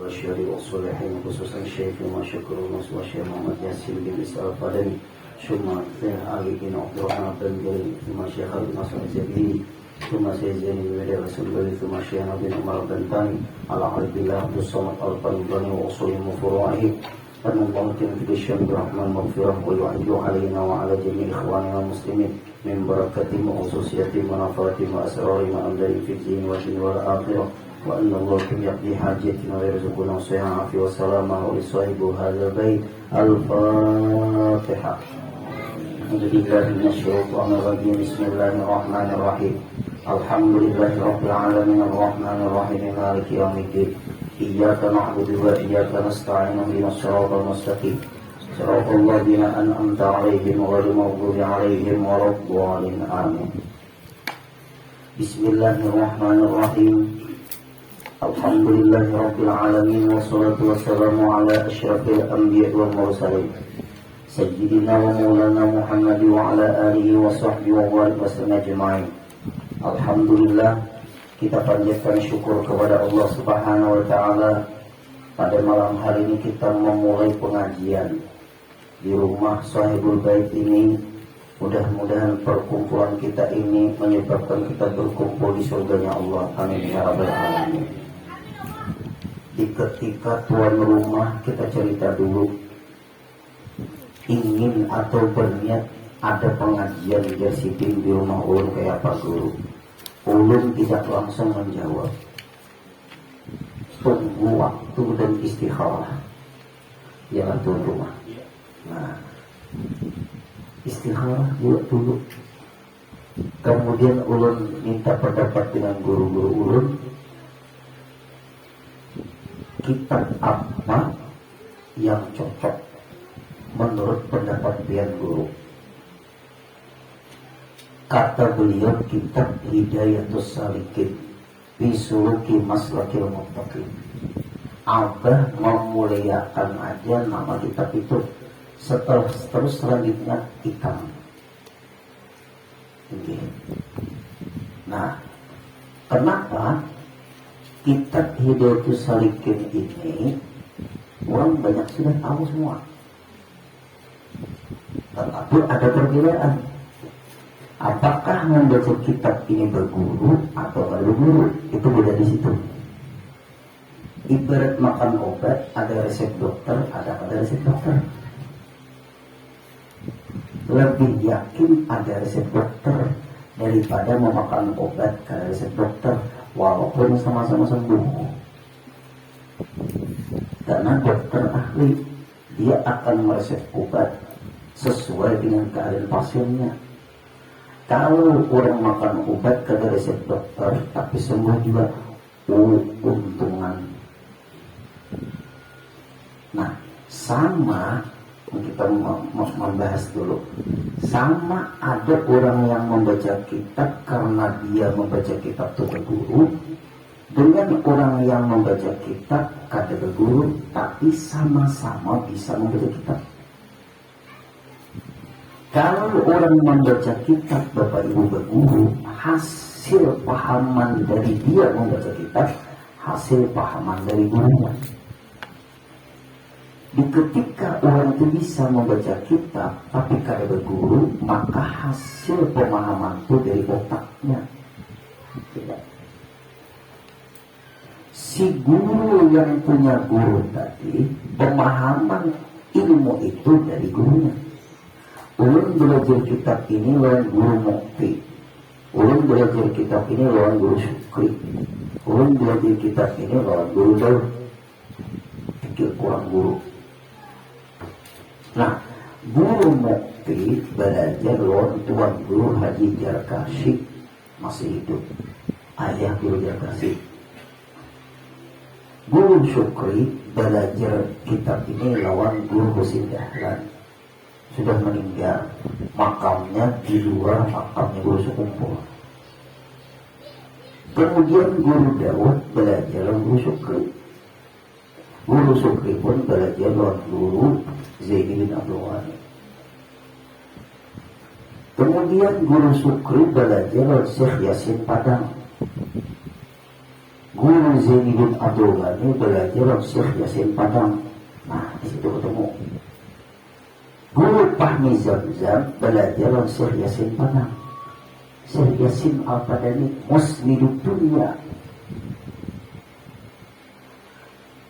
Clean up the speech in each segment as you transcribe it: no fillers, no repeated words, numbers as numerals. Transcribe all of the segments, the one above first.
والشهداء والصالحين خصوصا الشيخ وشكر الناس والشيخ محمد ياسين بن إسحاق الفدني ثم الشيخ علي بن عبد الرحمن بن جليل ثم الشيخ خالد ناصر الزبيدي ثم الشيخ زين بن مدير رسول الله ثم الشيخ بن عمر بن ثاني على عبد الله عبد الصمد القلباني وأصولهم وفروعهم أن الله في الشام برحمن مغفرة ويعيد علينا وعلى جميع إخواننا المسلمين من بركتهم وخصوصيتهم ونفرتهم وأسرارهم وأمدادهم في الدين والدين والآخرة وأن الله يقضي حاجتنا ويرزقنا الصحة والعافية والسلامة ولصاحب هذا البيت الفاتحة. أعوذ بالله من الشيطان الرجيم بسم الله الرحمن الرحيم الحمد لله رب العالمين الرحمن الرحيم مالك يوم الدين إياك نعبد وإياك نستعين اهدنا الصراط المستقيم صراط الذين أنعمت عليهم غير المغضوب عليهم ولا الضالين آمين. بسم الله الرحمن الرحيم الحمد لله رب العالمين والصلاة والسلام على أشرف الأنبياء والمرسلين سيدنا ومولانا محمد وعلى آله وصحبه وسلم أجمعين. Alhamdulillah, kita panjatkan syukur kepada Allah Subhanahu wa Ta'ala. Pada malam hari ini kita memulai pengajian di rumah Sahibul Bait ini. Mudah-mudahan perkumpulan kita ini menyebabkan kita berkumpul di surganya Allah. Amin ya rabbal alamin. Di ketika tuan rumah, kita cerita dulu ingin atau berniat ada pengajian Jasipin di rumah ulun kayak apa guru. Ulun tidak langsung menjawab, tunggu waktu dan istikharah. Ya tuan rumah. Nah, istikharah dulu. Kemudian ulun minta pendapat dengan guru-guru ulun, kitab apa yang cocok menurut pendapat pian guru. Kata beliau kitab Hidayatus Salikin fi Suluki Maslakil Muttaqin. Abah memuliakan aja nama kitab itu, terus selanjutnya hitam. Nah, kenapa kitab Hidayatus Salikin ini orang banyak sudah tahu semua, tetapi ada perbedaan. Apakah membaca kitab ini berguru atau gak berguru? Itu beda di situ. Ibarat makan obat, ada resep dokter, ada resep dokter. Lebih yakin ada resep dokter daripada memakan obat karena resep dokter, walaupun sama-sama sembuh. Karena dokter ahli, dia akan meresep obat sesuai dengan keadaan pasiennya. Kalau orang makan obat kagak resep dokter tapi sembuh juga, untungan. Nah, sama kita membahas dulu. Sama ada orang yang membaca kitab karena dia membaca kitab itu berguru, dengan orang yang membaca kitab kagak berguru tapi sama-sama bisa membaca kitab. Kalau orang membaca kitab Bapak Ibu berguru, hasil pahaman dari dia membaca kitab, hasil pahaman dari gurunya. Di ketika orang itu bisa membaca kitab tapi kada berguru, maka hasil pemahaman itu dari otaknya. Tidak. Si guru yang punya guru tadi, pemahaman ilmu itu dari gurunya. Ulun belajar kitab ini lawan guru Mukti. Ulun belajar kitab ini lawan guru Syukri. Ulun belajar kitab ini lawan guru Daud. Pikir kurang guru. Nah, guru Mukti belajar lawan tuan guru Haji Jarkasi, masih hidup. Ayah guru Jarkasi. Guru Syukri belajar kitab ini lawan guru Husin Dahlan. Sudah meninggal, makamnya di luar makamnya guru sekumpul. Kemudian guru Daud belajar guru Syukri. Guru Syukri pun belajar guru Zaini bin Abdul Wahid. Kemudian guru Syukri belajar Syekh Yasin Padang. Guru Zainuddin Abdul Ghani belajar Syekh Yasin Padang. Nah, di situ ketemu. Guru Fahmi Zamzam belajar Syekh Yasin Padang. Syekh Yasin Al-Padani musnidud dunia.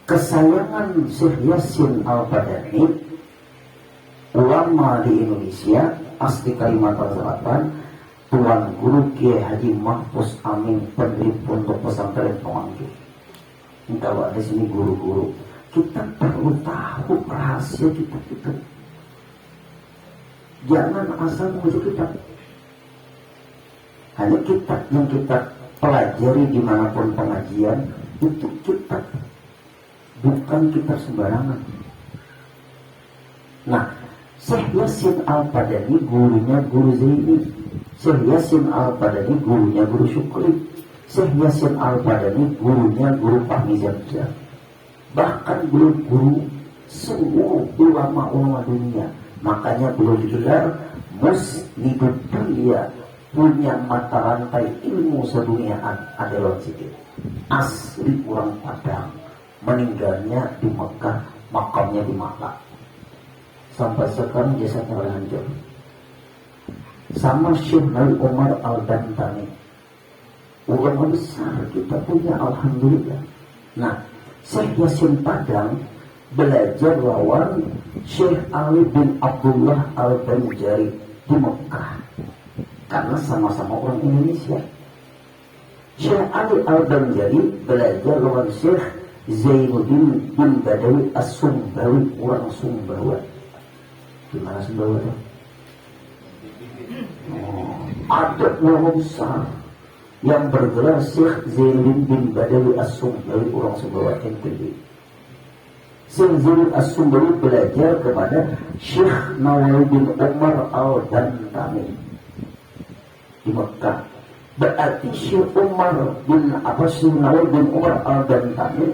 Kesayangan Syekh Yasin Al-Padani, ulama di Indonesia, asli Kalimantan Selatan, Tuan Guru Kiai Haji Mahfuz Amin, pendiri Pondok Pesantren Pemanggi. Kalau ada sini guru-guru, kita perlu tahu rahasia kitab itu. Jangan asal muncul kitab. Hanya kitab yang kita pelajari dimanapun pengajian, itu kitab, bukan kitab sembarangan. Nah, Syekh Yasin Al-Padani gurunya Guru Zaini. Syekh Yasin Al-Padani gurunya Guru Syukri. Syekh Yasin Al-Padani gurunya Guru Fahmi Zamzam. Bahkan guru-guru seluruh ulama-ulama dunia. Makanya beliau digelar musnidud dunia, punya mata rantai ilmu seduniaan adalah sedikit. Asli orang Padang, meninggalnya di Mekah, makamnya di Makkah. Sampai sekarang jasadnya hancur. Sama Syekh Nabi Umar Al-Bantani, ulama besar kita punya, alhamdulillah. Nah, Syekh Yasin Padang belajar lawan Syekh Ali bin Abdullah Al-Banjari di Mekah, karena sama-sama orang Indonesia. Syekh Ali Al-Banjari belajar lawan Syekh Zainuddin bin Badawi As-Sumbawi, orang Sumbawa. Gimana Sumbawa itu? Ada ulama besar yang bergelar Syekh Zainuddin bin Badawi As-Sumbawi, orang Sumbawa NTB. Syekh Zainuddin As-Sumbawi belajar kepada Syekh Nawawi bin Umar Al-Bantani di Mekah. Berarti Syekh Nawawi bin Umar Al-Bantani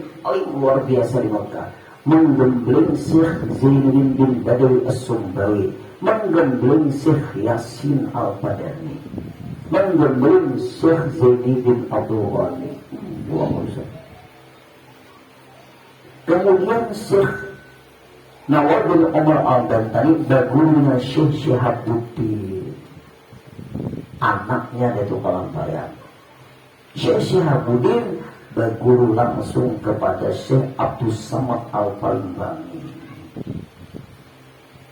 luar biasa di Mekah, menggembleng Syekh Zainuddin bin Badawi As-Sumbawi, menggembleng Syekh Yasin Al-Padani, menggembleng Syekh Zaini bin Abdul Ghani. Kemudian Syekh Nawawi bin Umar Al-Bantani bergurunya Syekh Syihabuddin, anaknya dari Palambayan. Syekh Syihabuddin berguru langsung kepada Syekh Abdus Samad Al-Palembang.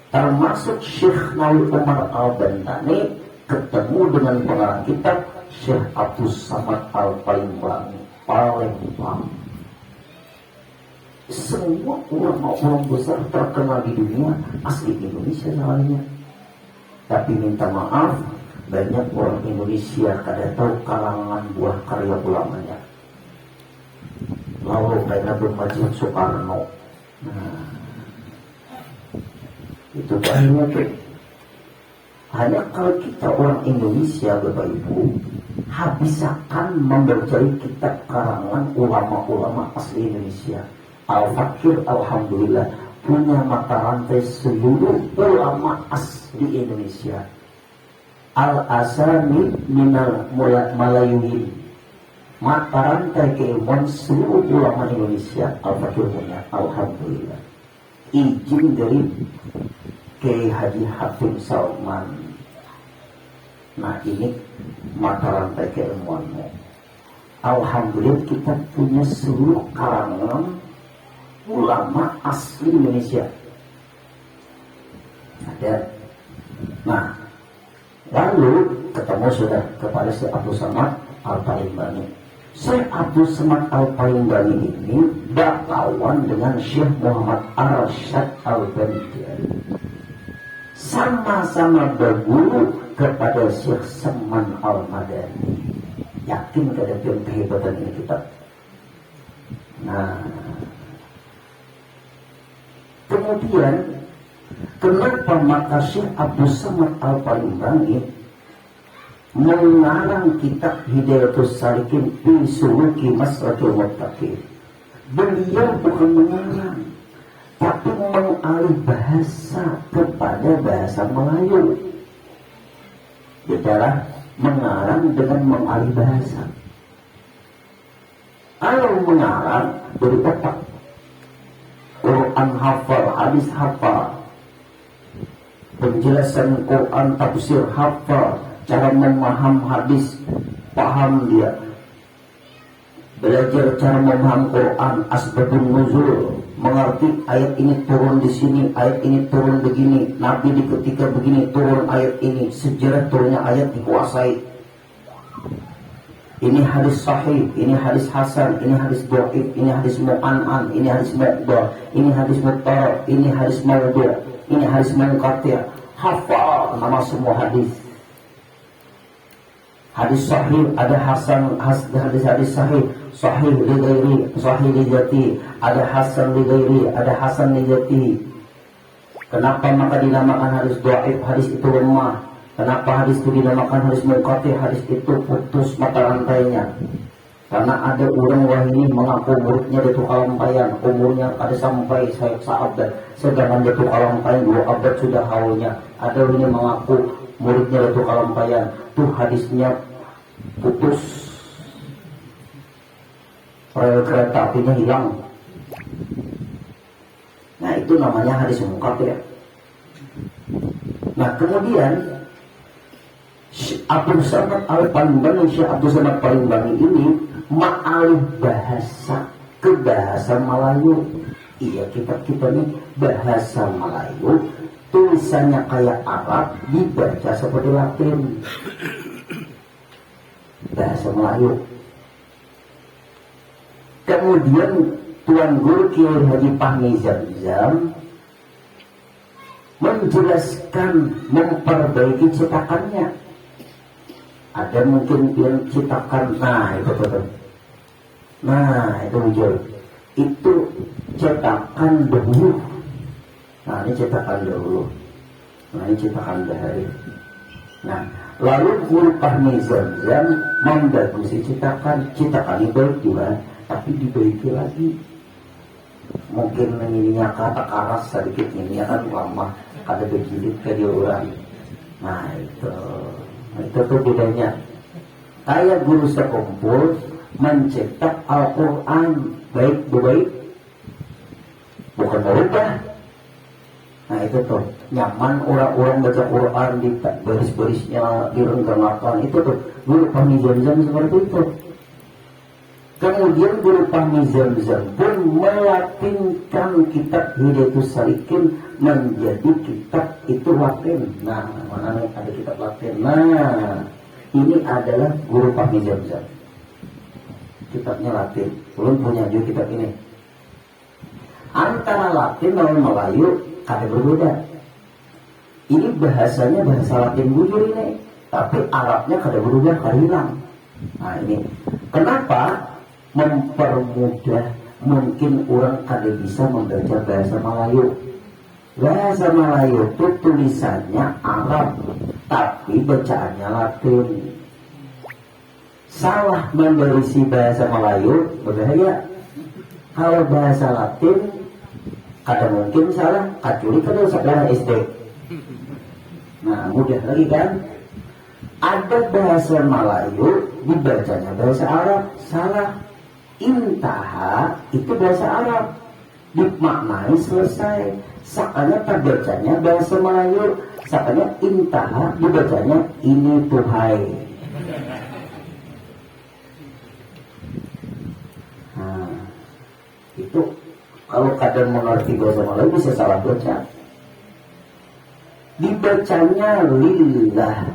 Termasuk Syekh Nawawi Umar Al-Bantani ketemu dengan pengarang kitab Syekh Abdus Samad Al-Palembang, Palembang. Semua ulama-ulama besar terkenal di dunia asli Indonesia lainnya. Tapi minta maaf, banyak orang Indonesia kada tahu kalangan buah karya ulamanya. Lalu mereka bermacam Soekarno. Nah, itu banyak tuh. Hanya kalau kita orang Indonesia, Bapak Ibu, habiskan mempercayai kitab karangan ulama-ulama asli Indonesia. Al-Fakir alhamdulillah punya mata rantai seluruh ulama asli Indonesia. Al-Asani minal Malayuhin, mata rantai keilmuan seluruh ulama Indonesia. Al-Fakir punya, alhamdulillah. Izin dari Kiai Haji Hatim Salman. Nah, ini mata rantai keilmuanmu. Alhamdulillah kita punya seluruh kalangan ulama asli Indonesia. Ada. Nah, lalu ketemu sudah kepada Syekh Abdul Samad Al-Palembani. Syekh Abdul Samad Al-Palembani ini berkawan dengan Syekh Muhammad Arsyad Al-Banjari. Sama-sama berguru kepada Syekh Saman Al-Madani. Yakin keadaan kehebatan ini kita. Nah, kemudian kenapa maka Syekh Abdul Samad Al-Palembani mengarang kitab Hidayatus Salikin fi Suluki Masrakil Muttaqin? Beliau bukan mengarang, tapi mengalih bahasa kepada bahasa Melayu. Adalah mengarang dengan mengalih bahasa. Kalau mengarang dari otak. Quran hafal, hadis hafal, penjelasan Quran, tafsir hafal, cara memaham hadis paham dia, belajar cara memaham Quran, asbabun nuzul, mengerti ayat ini turun di sini, ayat ini turun begini, Nabi di ketika begini turun ayat ini, sejarah turunnya ayat dikuasai. Ini hadis sahih, ini hadis hasan, ini hadis dhaif, ini hadis mu'an'an, ini hadis mu'dhal, ini hadis muttarab, ini hadis maudhu', ini hadis munqati'. Hafal nama semua hadis. Hadis sahih ada hasan, hadis sahih, sahih li ghairi, sahih li jati, ada hasan li ghairi, ada hasan li jati. Kenapa maka dinamakan hadis dhaif? Hadis itu lemah. Kenapa hadis itu dinamakan hadis munqati'? Hadis itu putus mata rantainya. Karena ada orang wahini mengaku muridnya di Tukalampayan, umurnya ada sampai seabad, sedangkan di Tukalampayan 2 abad sudah haulnya. Ada ini mengaku muridnya di Tukalampayan, tuh hadisnya putus, rel kereta apinya hilang. Nah itu namanya hadis munqati'. Nah kemudian Abdul Samad Al-Palimbani, Syekh Abdul Samad Palimbani ini ma'alih bahasa ke bahasa Melayu. Iya, kita ini bahasa Melayu, tulisannya kayak Arab, dibaca seperti Latin. Bahasa Melayu. Kemudian Tuan Guru Kiai Haji Fahmi Zamzam menjelaskan, memperbaiki cetakannya. Ada mungkin yang cetakan, nah itu betul. Nah itu hujur. Itu cetakan dahulu. Nah ini cetakan dahulu. Nah ini cetakan dahari. Nah lalu Guru Fahmi Zamzam membagusi cetakan. Cetakan ini baik juga, tapi dibaiki lagi. Mungkin ininya kata karas sedikit, ini kan lama ada berjilid ke dia orang. Nah itu tuh bedanya. Kayak guru sekumpul mencetak Al-Quran baik-baik, bukan berubah. Nah itu tuh nyaman orang-orang baca Quran di baris-barisnya direnggakan. Itu tuh Guru Fahmi Zamzam seperti itu. Kemudian Guru Fahmi Zamzam pun melatinkan kitab Hidayatus Salikin menjadi kitab itu Latin. Nah, mana nih ada kitab Latin? Nah, ini adalah Guru Fahmi Zamzam. Kitabnya Latin. Belum punya juga kitab ini. Antara Latin dan Melayu ada berbeda. Ini bahasanya bahasa Latin bujur ini, tapi Arabnya kada berubah, kada hilang. Nah ini kenapa? Mempermudah, mungkin orang kada bisa membaca bahasa Melayu. Bahasa Melayu itu tulisannya Arab, tapi bacaannya Latin. Salah memberisi bahasa Melayu berbahaya. Kalau bahasa Latin kada mungkin salah, kecuali kada sekolah SD. Nah mudah lagi kan. Ada bahasa Melayu dibacanya bahasa Arab, salah. Intaha itu bahasa Arab, dimaknai selesai. Sakanya terbacanya bahasa Melayu, sakanya intaha dibacanya ini tuhai. Nah, itu kalau kadang mengerti bahasa Melayu bisa salah baca. Dibacanya lillah.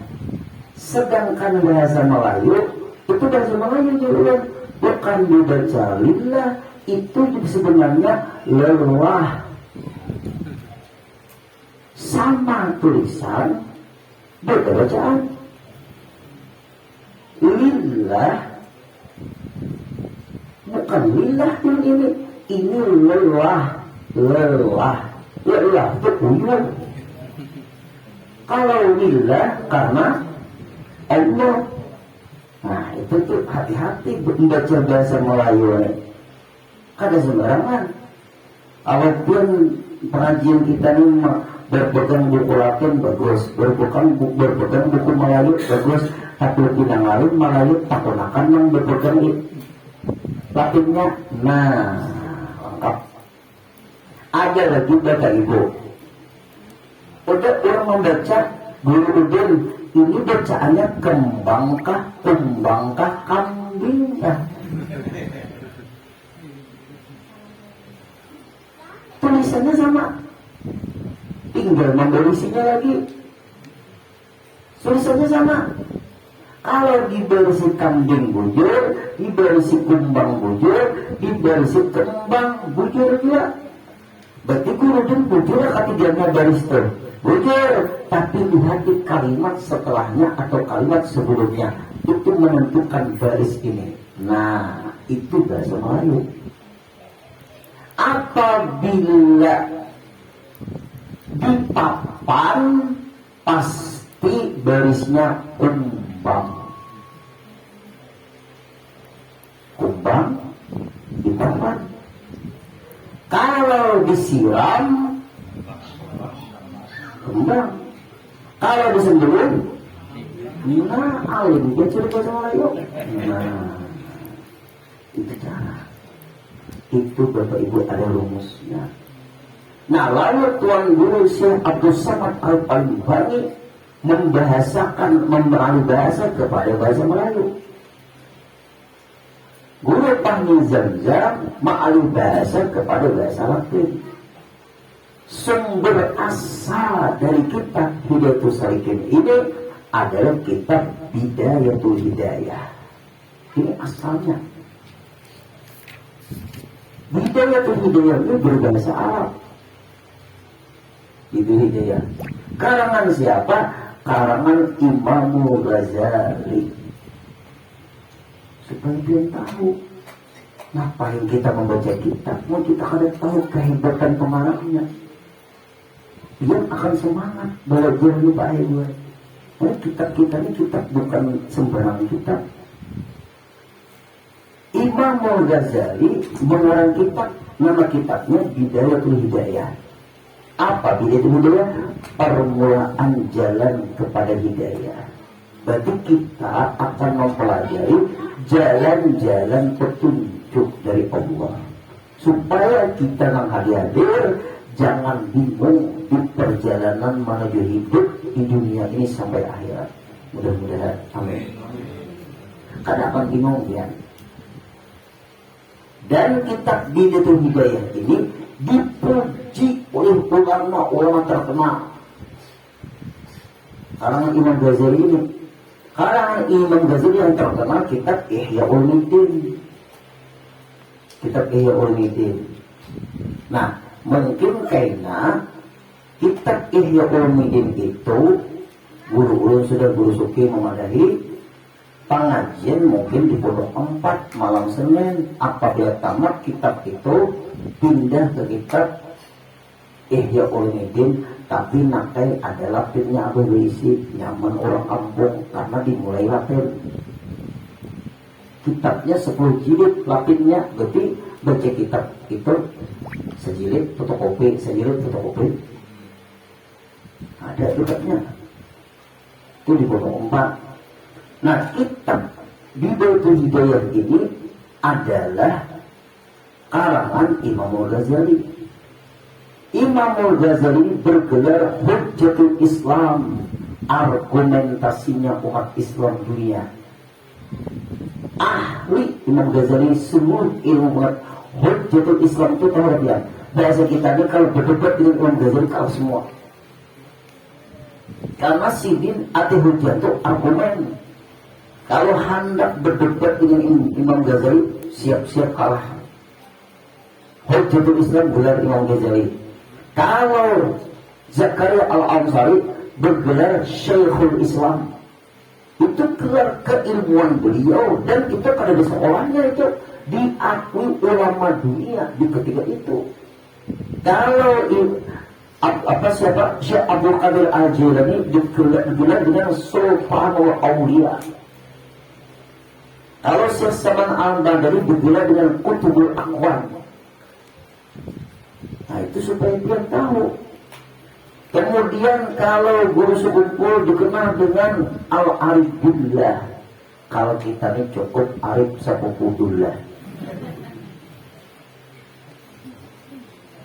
Sedangkan bahasa Melayu itu bahasa Melayu juga bukan dibaca lillah, itu sebenarnya lelah. Sama tulisan, beda bacaan. Lillah bukan lillah ini lelah, lelah itu uyuh. Kalau lillah karena Allah. Nah itu tuh hati-hati membaca bahasa Melayu ini. Kada sembarangan. Walaupun pengajian kita ini berpegang buku Latin bagus, berpegang buku Melayu bagus, tapi pinang lain Melayu tak gunakan yang berpegang itu. Lapinnya, nah, lengkap. Ada lagi Bapak Ibu. Udah orang membaca, guru Udin, ini bacaannya kembangkah, kumbangkah, kambingkah. Tulisannya sama, tinggal memberisinya lagi. Tulisannya sama. Kalau diberisi kambing bujur, diberisi kumbang bujur, diberisi kembang bujur juga. Berarti guru dan bujur ketiganya baris tuh. Bujur, tapi lihat di kalimat setelahnya atau kalimat sebelumnya. Itu menentukan baris ini. Nah, itu bahasa Melayu. Apabila dipapan, pasti barisnya kumbang. Kumbang dipapan. Kalau disiram, kumbang. Kalau disembelih, nah, alim dia cerita sama Melayu. Nah, itu cara. Itu Bapak Ibu ada rumusnya. Nah, lalu Tuan Guru Syekh Abdul Samad Al-Palembani membahasakan, memerali bahasa kepada bahasa Melayu. Guru Fahmi Zamzam mengalih bahasa kepada bahasa Latin. Sumber asal dari kitab Hidayatul Salikin ini adalah kitab Bidayatul Hidayah. Ini asalnya. Bidayatul Hidayah ini berbahasa Arab. Itu Hidayah. Karangan siapa? Karangan Imamul Ghazali. Supaya dia tahu ngapain kita membaca kitab. Mau kita kada tahu kehebatan pengarangnya. Dia akan semangat belajar lebih baik. Kitab kita ini kitab bukan sembarang kitab. Imamul Ghazali mengarang kitab, nama kitabnya Bidayatul Hidayah. Apa Bidayatul Hidayah? Permulaan jalan kepada hidayah. Berarti kita akan mempelajari jalan-jalan petunjuk dari Allah. Supaya kita yang hadir jangan bingung di perjalanan menuju hidup di dunia ini sampai akhirat. Mudah-mudahan. Amin. Karena akan bingung ya. Dan kitab Bidayatul Hidayah ini dipuji oleh ulama terkenal. Karangan Imam Ghazali ini. Karangan Imam Ghazali yang terkenal kitab Ihya Ulumuddin. Kitab Ihya Ulumuddin. Nah, mungkin karena kitab Ihya Ulumuddin itu guru-guru sudah guru suki memadahi pengajian mungkin di Pondok 4 malam Senin. Apabila tamat kitab itu pindah ke kitab Ihya Ulumuddin, tapi nakai adalah lapinnya Abu berisi nyaman orang kampung karena dimulai lapin. Kitabnya 10 jilid lapinnya, berarti baca kitab itu sejilid fotokopi, sejilid fotokopi. Ada kitabnya. Itu di Pondok 4. Nah, kitab Bidayatul Hidayah ini adalah karangan Imamul Ghazali. Imamul Ghazali bergelar Hujjatul Islam, argumentasinya umat Islam dunia. Ahli Imam Ghazali semua ilmu Hujjatul Islam itu tahu dia. Bahasa kita ini kalau berdebat dengan Imam Ghazali kalah semua. Karena sidin ati hujjah itu argumen. Kalau hendak berdebat dengan Imam Ghazali siap-siap kalah. Hujjatul Islam gelar Imam Ghazali. Kalau Zakaria Al-Ansari bergelar Syekhul Islam, itu gelar keilmuan beliau dan itu kada di sekolahnya itu diakui ulama dunia di ketika itu. Kalau siapa Syekh Abdul Qadir Al-Jilani digelar dengan Sultanul Aulia. Kalau Syekh Saman Al-Badari digelar dengan Kutubul Aqwan. Nah, itu supaya dia tahu. Kemudian kalau guru sekumpul dikenal dengan Al-Arifullah. Kalau kita ini cukup Arif Sapupudullah.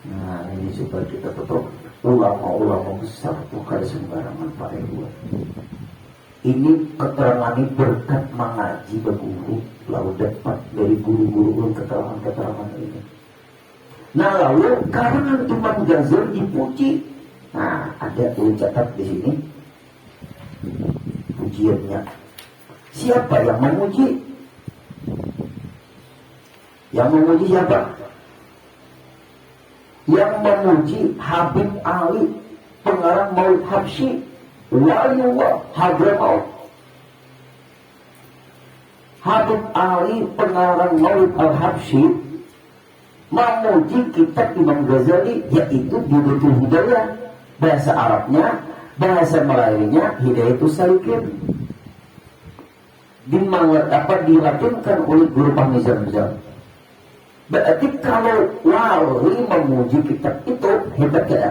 Nah ini supaya kita tetap ulama-ulama besar bukan sembarangan Pak Ibu. Ini keterangan ini berkat mengaji berguru lalu dapat dari guru-guru keterangan ini. Nah lalu karena Imam Ghazali dipuji, nah ada tulis catat di sini pujiannya. Siapa yang memuji? Yang memuji siapa? Yang memuji Habib Ali, pengarang Maulid Habsyi, waliullah Hadramaut. Habib Ali, pengarang Maulid Al-Habsyi, memuji kitab Imam Ghazali, yaitu Bidayatul Hidayah. Bahasa Arabnya, bahasa Melayunya Hidayatus Salikin. Dilatinkan oleh guru Pamizan Bezal. Berarti kalau wali memuji kitab itu hebat ya.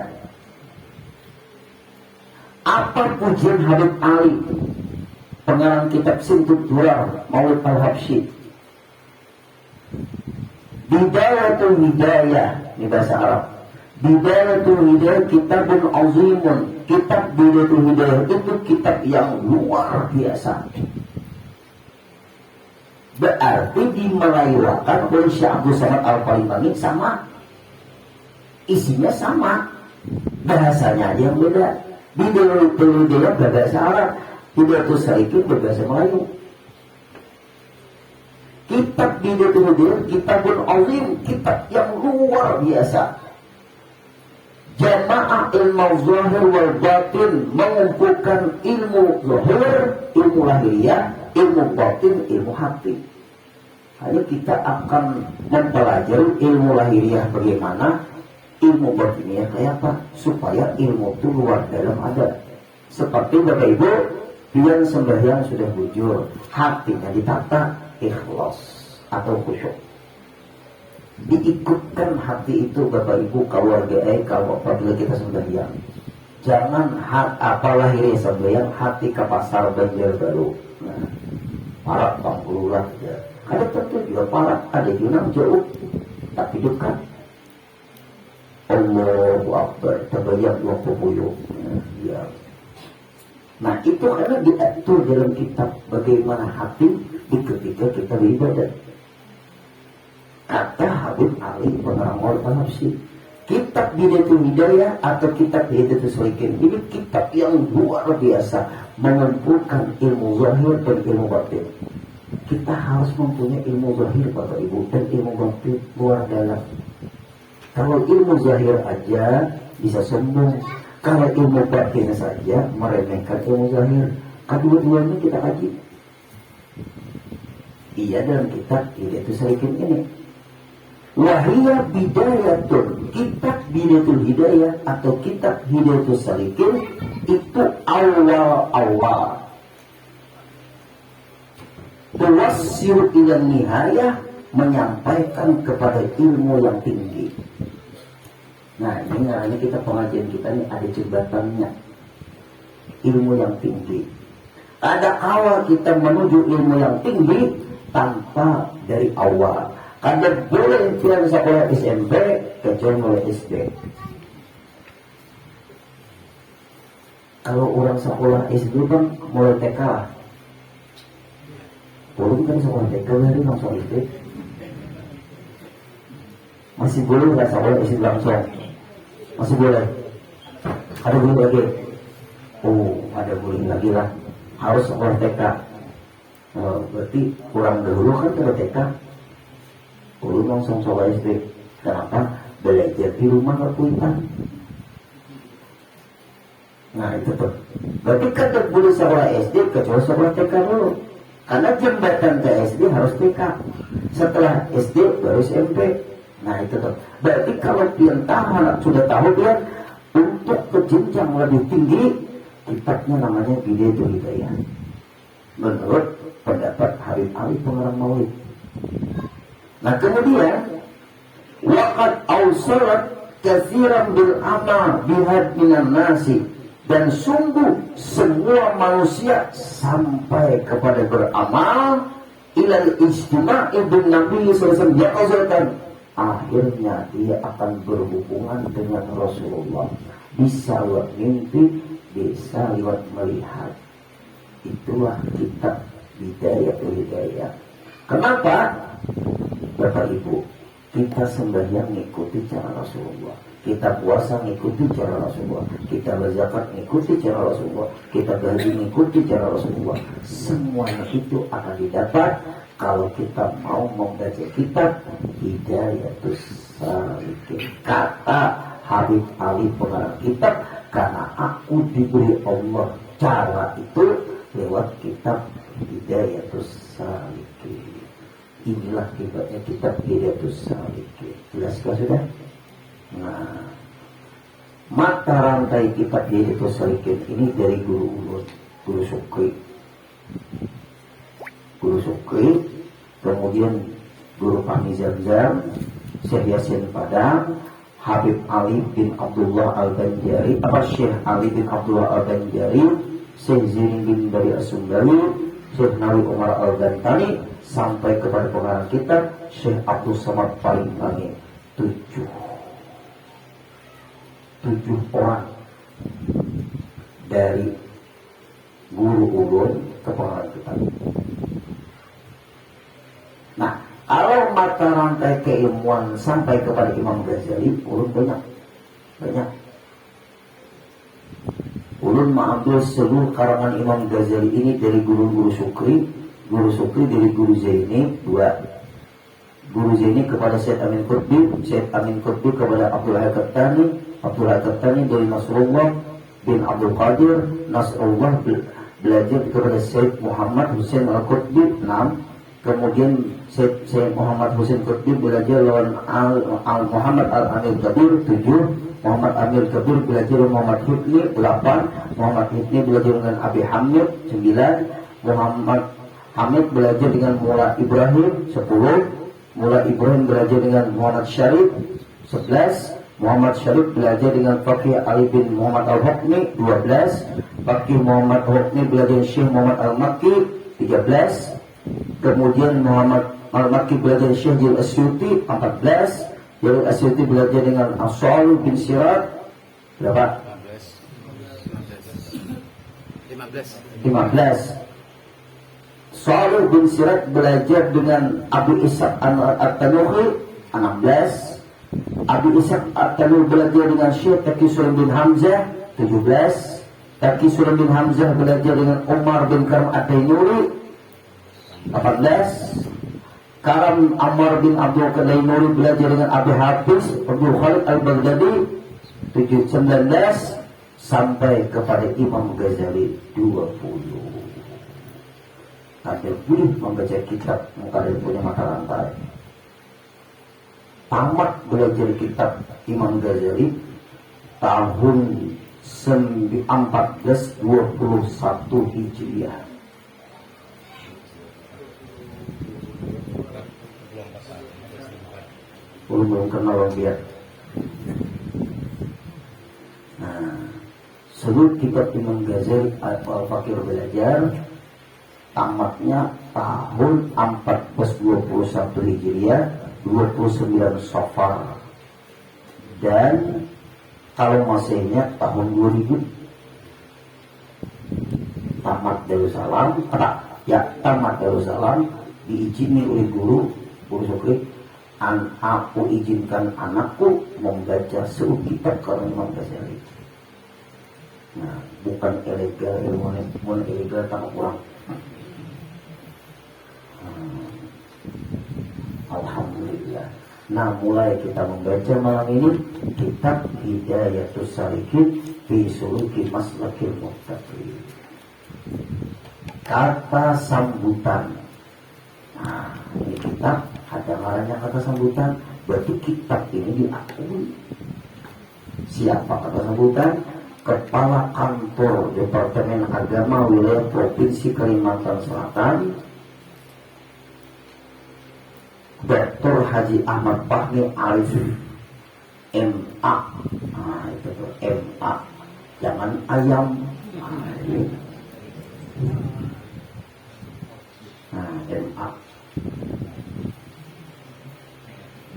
Apa pujian Habib Ali, pengarang kitab Sintut Durar Maulid Al-Habsyi? Bidayatul Hidayah, ini bahasa Arab. Bidayatul Hidayah kitabun azimun. Kitab Bidayatul Hidayah itu kitab yang luar biasa. Berarti dimelayuakan oleh Syekh Abdul Somad Al-Falimani sama. Isinya sama. Bahasanya aja yang beda. Bidayatul Hidayah berbahasa Arab, Bidayatul Salikin berbahasa Melayu. Kitab Bidayatul Hidayah kitabun azim, kitab yang luar biasa. Jamaah ilmu zahir wal batin, mengumpulkan ilmu zahir, ilmu lahiriah, ilmu batin, ilmu hati. Hanya kita akan mempelajari ilmu lahiriah bagaimana, ilmu batinnya kayak apa, supaya ilmu itu luar dalam ada. Seperti Bapak Ibu, yang sembahyang sudah bujur, hatinya ditata, ikhlas atau khusyuk. Diikutkan hati itu Bapak Ibu keluarga kalau apabila kita sembahyang. Jangan apa lahirnya sembahyang hati ke pasar Banjarbaru. Nah, para Bangkululah ya. Ada tentu juga para ada juga jauh tapi dekat. Allahu Akbar terbayang 20 ya. Nah itu karena diatur dalam kitab bagaimana hati di ketika kita beribadah. Kata Habib Ali pengarang Maulid Al-Habsyi, kitab Bidayatul Hidayah atau kitab Hidayatus Salikin ini kitab yang luar biasa, mengumpulkan ilmu zahir dan ilmu batin. Kita harus mempunyai ilmu zahir Bapak Ibu dan ilmu batin luar dalam. Kalau ilmu zahir aja bisa sombong, kalau ilmu batin saja meremehkan ilmu zahir. Kedua-duanya kita kaji. Iya dalam kitab Hidayatus Salikin ini. Wahia bidayatun, kitab Bidayatul Hidayah atau kitab Hidayatus Salikin itu awal-awal tuwassiru ila nihayah, menyampaikan kepada ilmu yang tinggi. Nah ini kita pengajian kita ini ada jembatannya, ilmu yang tinggi. Ada awal kita menuju ilmu yang tinggi tanpa dari awal. Karena boleh tidak sekolah SMP kecuali mulai SD. Kalau orang sekolah SD kan mulai TK lah. Belum kan sekolah TK dari langsung SD. Masih boleh nggak sekolah SD langsung? Masih boleh. Ada boleh lagi? Oh, ada boleh lagi lah. Harus sekolah TK. Berarti kurang dahulu kan ke TK. Belum langsung sekolah SD. Kenapa? Belajar di rumah nggak kuitan. Nah itu tuh. Berarti kan tak boleh sekolah SD kecuali sekolah TK dulu. Karena jembatan ke SD harus TK. Setelah SD baru SMP. Nah itu tuh. Berarti kalau dia sudah tahu dia untuk ke jenjang lebih tinggi, kitabnya namanya Bidayatul Hidayah. Menurut pendapat Habib Ali pengarang Maulid. Nah kemudian waqad awsalat katsiran bil amal bihad minan nasi, dan sungguh semua manusia sampai kepada beramal ilal ijtima'i bin Nabi sallallahu alaihi wasallam akhirnya dia akan berhubungan dengan Rasulullah. Bisa lewat mimpi, bisa lewat melihat. Itulah kitab Bidayatul Hidayah. Kenapa? Bapak Ibu, kita sembahyang ngikuti cara Rasulullah, kita puasa ngikuti cara Rasulullah, kita berzakat ngikuti cara Rasulullah, kita berhaji ngikuti cara Rasulullah. Semuanya itu akan didapat kalau kita mau membaca kitab Hidayatus Salikin. Kata Habib Ali pengarang kitab, karena aku diberi Allah cara itu lewat kitab Hidayatus Salikin. Inilah kitabnya kitab Hidayatus Salikin. Jelaskan sudah? Nah, mata rantai kitab Hidayatus Salikin ini dari Guru Ulun, Guru Sukri, kemudian Guru Fahmi Zamzam, Syekh Yasin Padang, Habib Ali bin Abdullah Al-Banjari, Syekh Ali bin Abdullah Al-Banjari, Syekh Zainuddin dari As-Sumbawi, Syekh Nawi Umar Al-Gantani, sampai kepada pengarang kitab Syekh Abdul Samad paling langit. 7 orang dari Guru Ulun ke pengarang kitab. Nah, kalau mata rantai keilmuan sampai kepada Imam Ghazali, Ulun banyak. Ulun mengambil seluruh karangan Imam Ghazali ini dari Guru Sukri dari Guru Zaini 2. Guru Zaini kepada Syekh Amin Qutbi kepada Abdul Hakatani dari Nasrullah bin Abdul Qadir. Nasrullah belajar kepada Syekh Muhammad Husain Al-Qutbi 6. Kemudian Syekh Muhammad Husain Qutbi belajar lawan Muhammad Al-Amir Kabir 7. Muhammad Amir Kabir belajar dengan Muhammad Hibni 8. Muhammad Hibni belajar dengan Abi Hamid 9. Muhammad Hamid belajar dengan Mula Ibrahim 10. Mula Ibrahim belajar dengan Muhammad Syarif 11. Muhammad Syarif belajar dengan Faqih Ali bin Muhammad Al-Hukmi 12. Faqih Muhammad Al-Hukmi belajar Syekh Muhammad Al-Makki 13. Kemudian Muhammad Al-Makki belajar Syekh Jalil Asyuti 14. Jalil Asyuti belajar dengan As-Salih bin Sirat berapa? 15. Salih bin Sirat belajar dengan Abu Ishaq At-Tanuhi 16. Abu Ishaq At-Tanuhi belajar dengan Syekh Taqi Sulaim bin Hamzah 17. Taqi Sulaim bin Hamzah belajar dengan Umar bin Karam At-Tainuri 14. Karam Ammar bin Abdul Qadainuri belajar dengan Abi Hafiz Abdul Khalid Al-Baghdadi 19. Sampai kepada Imam Ghazali 20. Ada boleh membaca kitab kalian punya mata rantai. Tamat belajar kitab Imam Ghazali tahun 1421 Hijriah. Belum kenal dia. Nah, seluruh kitab Imam Ghazali Al-Fakir belajar tamatnya tahun 1421 Hijriah 29 Safar, dan kalau Masehnya tahun 2000. Tamat Darussalam, tamat Darussalam diizini oleh Guru Sukri, aku izinkan anakku membaca seluruh kitab kalau Imam Ghazali. Nah, bukan ilegal, ilmu ilegal tak kurang. Alhamdulillah. Nah, mulai kita membaca malam ini kitab Hidayatus Salikin fi Suluki Maslakil Muttaqin. Kata sambutan. Nah, ini kitab ada ngaranya kata sambutan, berarti kitab ini diakui. Siapa kata sambutan? Kepala Kantor Departemen Agama Wilayah Provinsi Kalimantan Selatan, Dr. Haji Ahmad Fahmi Arif MA. Nah, itu tuh MA, jangan ayam. Nah, MA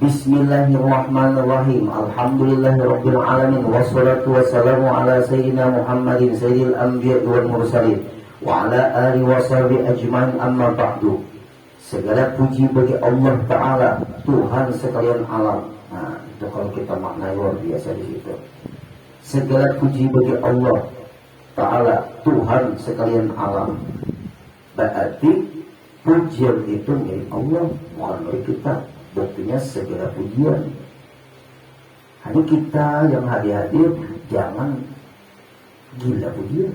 Bismillahirrahmanirrahim. Alhamdulillahirabbil alamin wassalatu wassalamu ala sayyidina Muhammadin sayyidil anbiya'i wal mursalin wa ala alihi washabihi ajmain, amma ba'du. Segala puji bagi Allah Ta'ala, Tuhan sekalian alam. Nah, itu kalau kita maknai luar biasa di situ. Segala puji bagi Allah Ta'ala, Tuhan sekalian alam. Berarti pujian itu milik Allah, bukan milik kita. Buktinya segala pujian. Hanya kita yang hadir jangan gila pujian,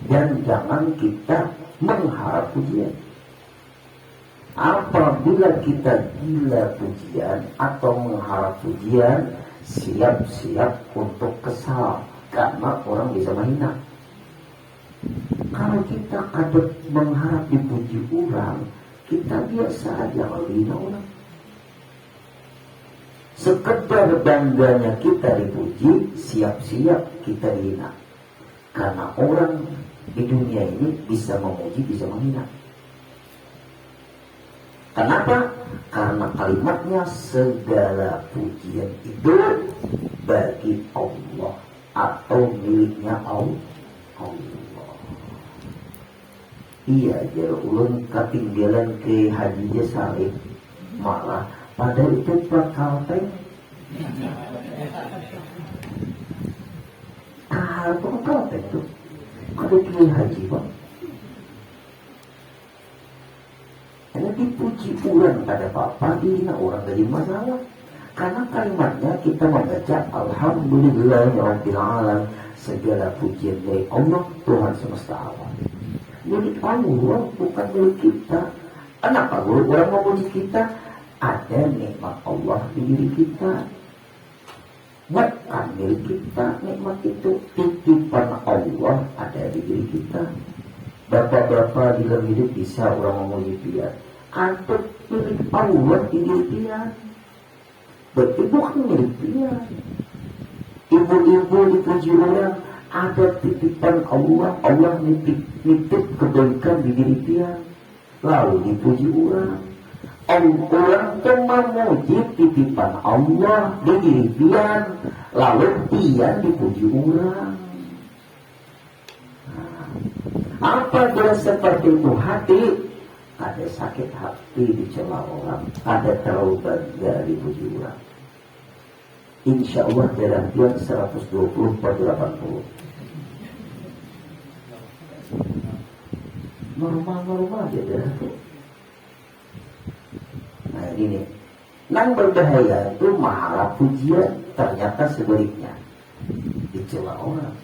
dan jangan kita mengharap pujian. Apabila kita gila pujian atau mengharap pujian, siap-siap untuk kesal, karena orang bisa menghina. Kalau kita kadang mengharap dipuji orang, kita biasa aja menghina orang. Sekedar bangganya kita dipuji, siap-siap kita dihina. Karena orang di dunia ini bisa memuji, bisa menghina. Kenapa? Karena kalimatnya segala pujian itu bagi Allah atau miliknya Allah. Iya, jadi ulun ketinggalan ke Haji Saleh, malah pada itu bakal teh bakal teh tuh ada ke haji bang. Hanya dipuji orang pada papa, dihina orang dari masalah. Karena kalimatnya kita membaca Alhamdulillahirabbil alamin, segala pujian dari Allah Tuhan semesta alam. Milik Allah, bukan milik kita. Kenapa orang memuji kita? Ada nikmat Allah di diri kita, bukan milik kita. Nikmat itu titipan Allah ada di diri kita. Bapak-bapak di dalam hidup bisa orang memuji dia, atau milik Allah di diri dia, berarti bukan milik dia. Ibu-ibu dipuji orang, ada titipan Allah. Allah nitip kebaikan di diri dia, lalu dipuji orang. Orang itu memuji titipan Allah di diri dia, lalu dia dipuji orang. Apabila seperti itu hati, ada sakit hati dicela orang, ada terlalu bangga dipuji orang. Insya Allah dalam Tian 120/80. Normal-normal aja dah. Nah ini yang berbahaya itu mengharap pujian, ternyata sebaliknya dicela orang.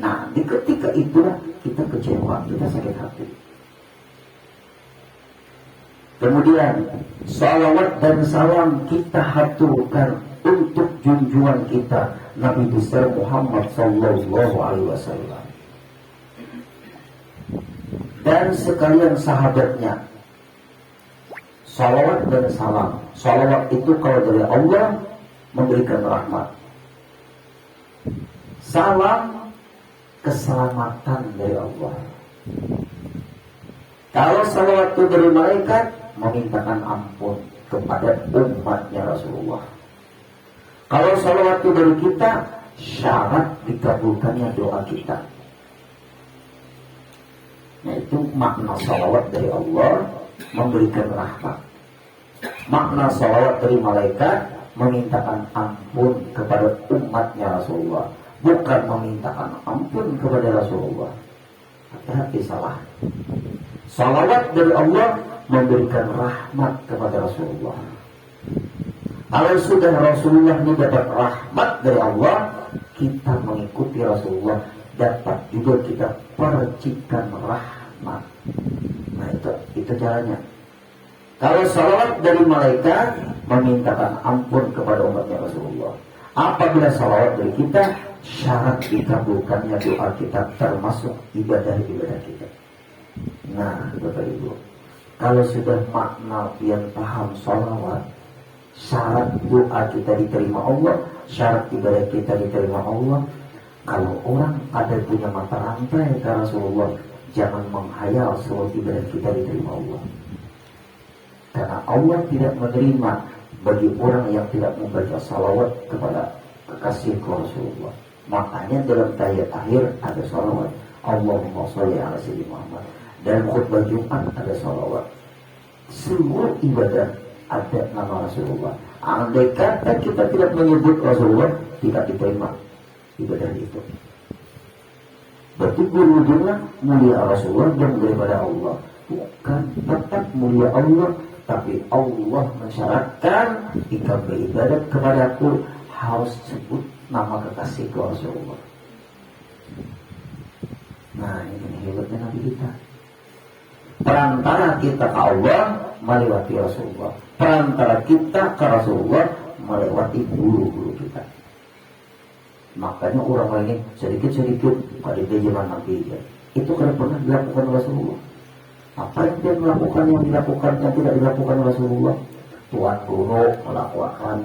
Nah di ketika itulah kita kecewa, kita sakit hati. Kemudian salawat dan salam kita haturkan untuk junjungan kita Nabi besar Muhammad sallallahu alaihi wasallam dan sekalian sahabatnya. Salawat dan salam. Salawat itu kalau dari Allah memberikan rahmat. Salam keselamatan dari Allah. Kalau salawat itu dari malaikat, memintakan ampun kepada umatnya Rasulullah. Kalau salawat itu dari kita, syarat dikabulkannya doa kita. Nah itu makna salawat dari Allah, memberikan rahmat. Makna salawat dari malaikat, memintakan ampun kepada umatnya Rasulullah, bukan memintakan ampun kepada Rasulullah. Hati-hati salah. Salawat dari Allah memberikan rahmat kepada Rasulullah. Kalau sudah Rasulullah ini dapat rahmat dari Allah, kita mengikuti Rasulullah, dapat juga kita percikan rahmat. Nah itu caranya. Kalau salawat dari malaikat, memintakan ampun kepada umatnya Rasulullah. Apabila salawat dari kita, syarat dikabulkannya doa kita, termasuk ibadah-ibadah kita. Nah Bapak Ibu, kalau sudah makna yang paham salawat, syarat doa kita diterima Allah, syarat ibadah kita diterima Allah. Kalau orang ada punya mata rantai ke Rasulullah, jangan menghayal seluruh ibadah kita diterima Allah. Karena Allah tidak menerima bagi orang yang tidak membaca salawat kepada kekasih Rasulullah. Makanya dalam tahiyat akhir ada salawat, Allahumma sholli ala sayyidina Muhammad. Dalam khutbah Jumat ada salawat. Semua ibadah ada nama Rasulullah. Andai kata kita tidak menyebut Rasulullah, tidak diterima ibadah itu. Berarti guru-gurunya mulia Rasulullah dan daripada Allah. Bukan, tetap mulia Allah, tapi Allah mensyaratkan jika beribadat kepadaku harus sebut nama kekasih Rasulullah. Nah, ini hebatnya Nabi kita. Perantara kita ke Allah melewati Rasulullah, perantara kita ke Rasulullah melewati guru-guru kita. Makanya orang lain sedikit-sedikit pada zaman Nabi itu karena pernah dilakukan Rasulullah. Apa yang dia melakukan yang dilakukan yang tidak dilakukan Rasulullah? Tuan guru melakukan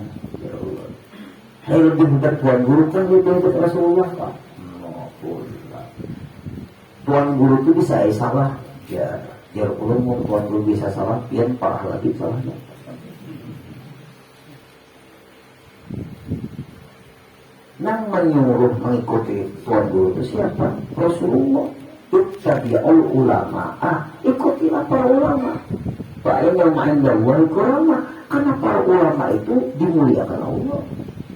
Rasulullah. Hai lebih hebat tuan guru kan lebih hebat Rasulullah kan? Tuan guru itu bisa salah ya. Biar ulung tuan guru bisa salah, biar parah lagi salahnya. Yang menyuruh mengikuti tuan guru itu siapa? Rasulullah. Ittabi'ul ulama. Ikutilah para ulama. Fa'inna ma'indallahi kurama. Karena para ulama itu dimuliakan Allah.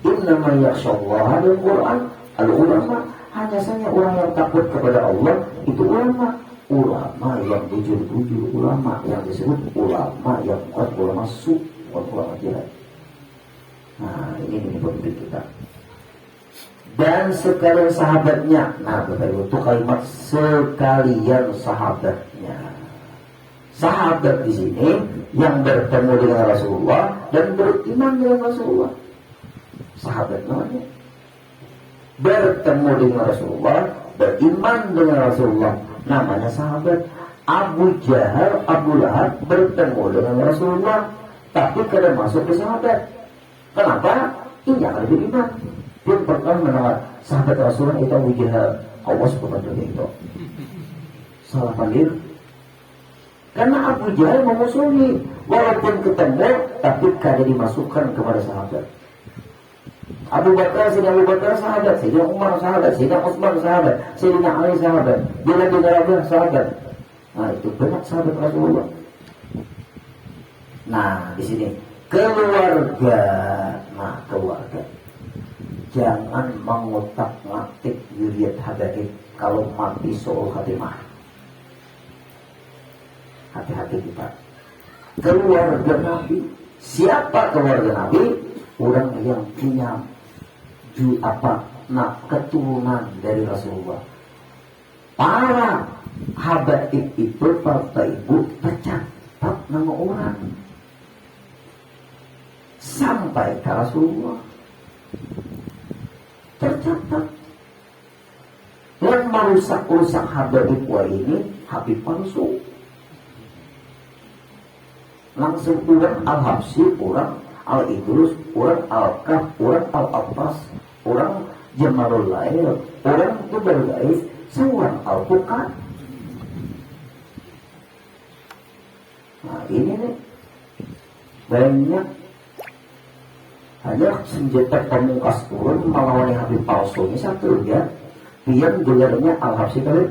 Innama yakhshallaha bil Qur'an. Al-ulama hanya saja orang yang takut kepada Allah itu ulama. Ulama yang bujur-bujur, ulama yang disebut ulama yang bukan ulama su, bukan ulama jahat. Nah, ini penting kita. Dan sekalian sahabatnya. Nah, betul itu kalimat sekalian sahabatnya. Sahabat di sini yang bertemu dengan Rasulullah dan beriman dengan Rasulullah. Sahabat namanya. Bertemu dengan Rasulullah, beriman dengan Rasulullah, namanya sahabat. Abu Jahal, Abu Lahab bertemu dengan Rasulullah, tapi kada masuk ke sahabat. Kenapa? Ini akan beriman. Dia pertama menawar sahabat Rasulullah itu Abu Jahal. Awas kepada itu. Salah panggil. Karena Abu Jahal memusuhi, walaupun ketemu, tapi kada dimasukkan kepada sahabat. Abu Bakar, Sayyidina Abu Bakar sahabat, Sayyidina Umar sahabat, Sayyidina Utsman sahabat, Sayyidina Ali sahabat, Bilal bin Rabah sahabat. Nah, itu banyak sahabat Rasulullah. Nah, di sini keluarga. Nah, keluarga. Jangan mengutak-ngatik zuriat habaib kalau mati soal khatimah. Hati-hati kita. Keluarga Nabi. Siapa keluarga Nabi? Orang yang punya keturunan dari Rasulullah. Para habaib itu, Bapak Ibu, tercatat nama orang sampai ke Rasulullah. Tercatat. Yang merusak-rusak habaib ini Habib palsu. Langsung orang Al-Habsyi, orang Al-Idrus, orang Al-Kaf, orang Al-Abbas, orang Jamalul Lail, orang Tubal Gais, seorang Al-Fuqad. Nah, ini nih banyak hanya senjata pamungkas turun melawan Habib palsu ini satu ya. Dia gelarnya Al-Habsyi kali,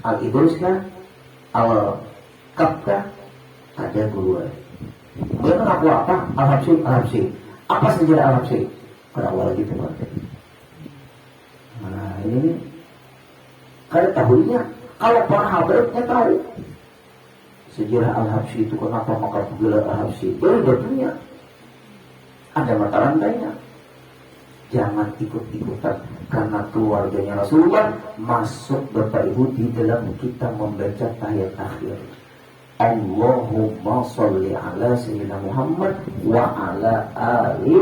Al-Idrus kan, Al-Kaf kan, ada dua. Dia mengaku apa? Al-Habsyi. Apa sejarah Al-Habsyi? Berawal gitu Pak. Nah, ini kalian tahunya. Kalau para habaibnya tahu sejarah Al-Habsyi itu kenapa maka gelar Al-Habsyi. Betulnya ada mata rantainya. Jangan ikut-ikutan karena keluarganya Rasulullah masuk Bapak Ibu di dalam kita membaca tahiyat akhir. Allahumma sholli ala sayyidina Muhammad wa ala ali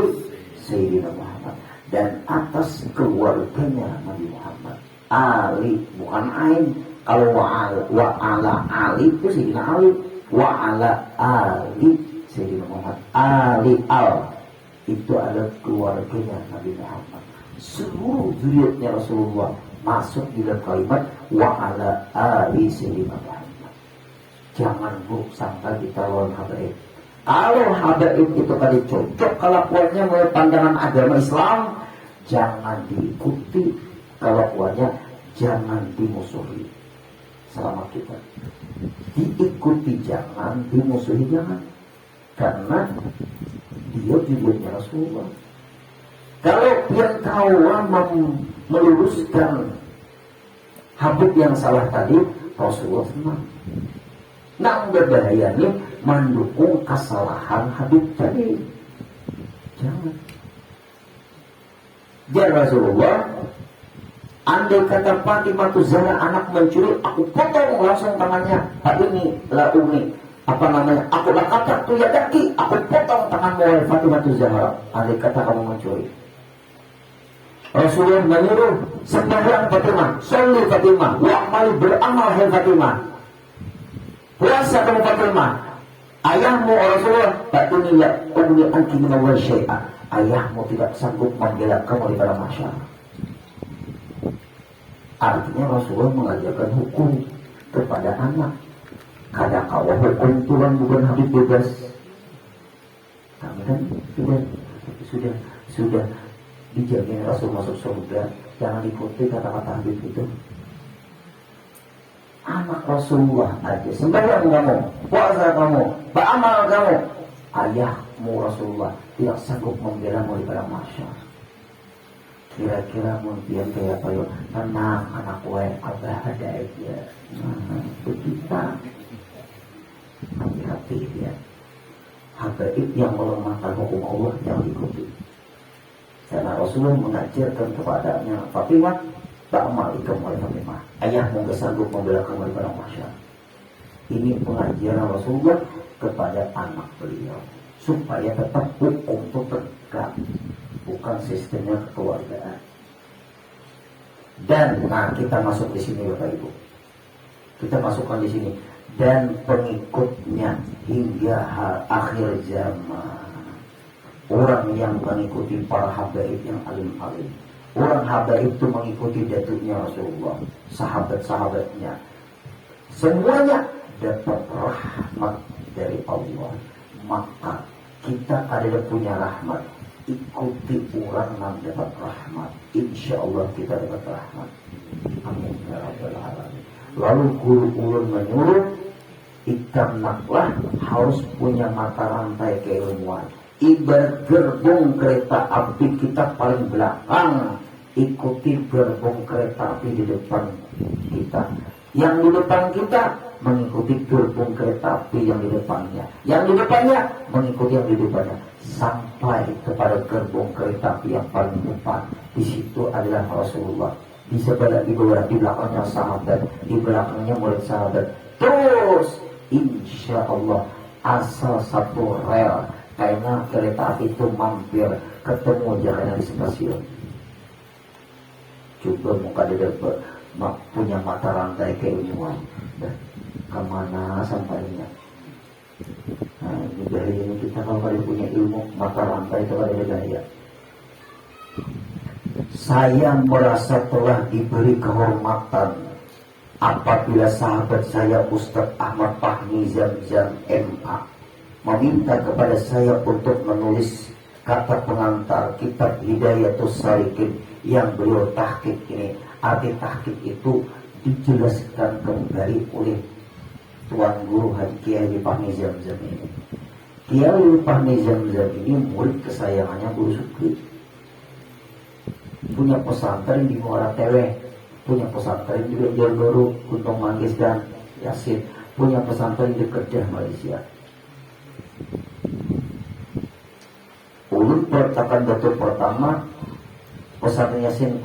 sayyidina Muhammad. Dan atas keluarganya Nabi Muhammad. Ali bukan ain. Kalau wa ala ali itu sayyidina Ali. Wa ala ali sayyidina Muhammad. Ali al itu adalah keluarganya Nabi Muhammad. Seluruh zuriatnya Rasulullah masuk di dalam kalimat wa ala ali sayyidina Muhammad. Jangan buruk sangka kita lawan habaib. Kalau habaib itu tadi cocok kelakuannya menurut pandangan agama Islam, jangan diikuti. Kelakuannya jangan dimusuhi. Selama kita diikuti jangan, dimusuhi jangan. Karena dia juga Rasulullah. Kalau yang kawan meluruskan Habib yang salah tadi, Rasulullah senang. Nah, berbahayanya mendukung kesalahan Habib tadi. Jangan. Jadi Rasulullah, andai kata Fatimah Zahra anak mencuri, aku potong langsung tangannya. Ini la umi, apa namanya? Aku lakata tu ya daki, aku potong tanganmu oleh Fatimah Zahra. Andai kata kamu mencuri. Rasulullah menyuruh sembahyang Fatimah, sholli Fatimah, wa'mal beramal hai Fatimah. Puasa kamu Fatimah. Ayahmu Rasulullah, batuni la umi anki min awal syai'ah. Ayahmu tidak sanggup membela kamu di dalam masyarakat. Artinya Rasulullah mengajarkan hukum kepada anak. Kadang kala hukum Tuhan bukan habis bebas. Kami kan sudah dijamin Rasul masuk surga. Jangan ikuti kata-kata Habib itu. Anak Rasulullah aja, sembahyang kamu, puasa kamu, beramal kamu, ayahmu Rasulullah tidak sanggup membelamu di padang mahsyar. Kira-kira mungkin kayak apa ya? Tenang anak gue, abah ada aja. Begitu. Hati-hati ya. Habaib yang melemahkan hukum Allah yang diikuti. Karena Rasulullah mengajarkan kepadanya, Fatimah, ba'amal ikamu oleh Fatimah. Ayahmu gak sanggup membela kamu di padang mahsyar. Ini pengajaran Rasulullah kepada anak beliau supaya tetap hukum itu tegak, bukan sistemnya kekeluargaan. Dan kita masuk di sini Bapak Ibu. Kita masukkan di sini dan pengikutnya hingga akhir zaman. Orang yang mengikuti para habaib yang alim-alim. Orang habaib itu mengikuti datuknya Rasulullah, sahabat-sahabatnya. Semuanya dapat rahmat dari Allah. Maka kita adalah punya rahmat. Ikuti orang yang dapat rahmat. Insya Allah kita dapat rahmat. Amin ya rabbal alamin. Lalu guru ulun menyuruh ikanlah harus punya mata rantai keilmuan. Ibarat gerbong kereta api kita paling belakang, ikuti gerbong kereta api di depan kita. Yang di depan kita mengikuti gerbong kereta api yang di depannya. Yang di depannya mengikuti yang di depannya. Sampai kepada gerbong kereta api yang paling depan. Di situ adalah Rasulullah. Di sebelah di belakangnya sahabat, di belakangnya murid sahabat. Terus insya Allah asal satu rel. Karena kereta api itu mampir ketemu jalan di stasiun. Coba muka dia punya mata rantai keilmuan. Kemana sampainya? Nah, dari ini kita kalau punya ilmu mata rantai itu ada daya. Saya merasa telah diberi kehormatan apabila sahabat saya Ustadz Ahmad Fahmi Zamzam MA meminta kepada saya untuk menulis kata pengantar kitab Hidayatus Salikin yang beliau tahqiq ini. Arti tahqiq itu dijelaskan kembali oleh Tuan Guru Haji Kiai Fahmi Zamzam ini. Kiai Fahmi Zamzam ini murid kesayangannya Guru Sukri. Punya pesantren di Muara Tewe, punya pesantren di Jogoro, Gunung Manggis dan Yasin, punya pesantren di Kedah Malaysia. Ulun peletakan batu pertama pesantren Yasin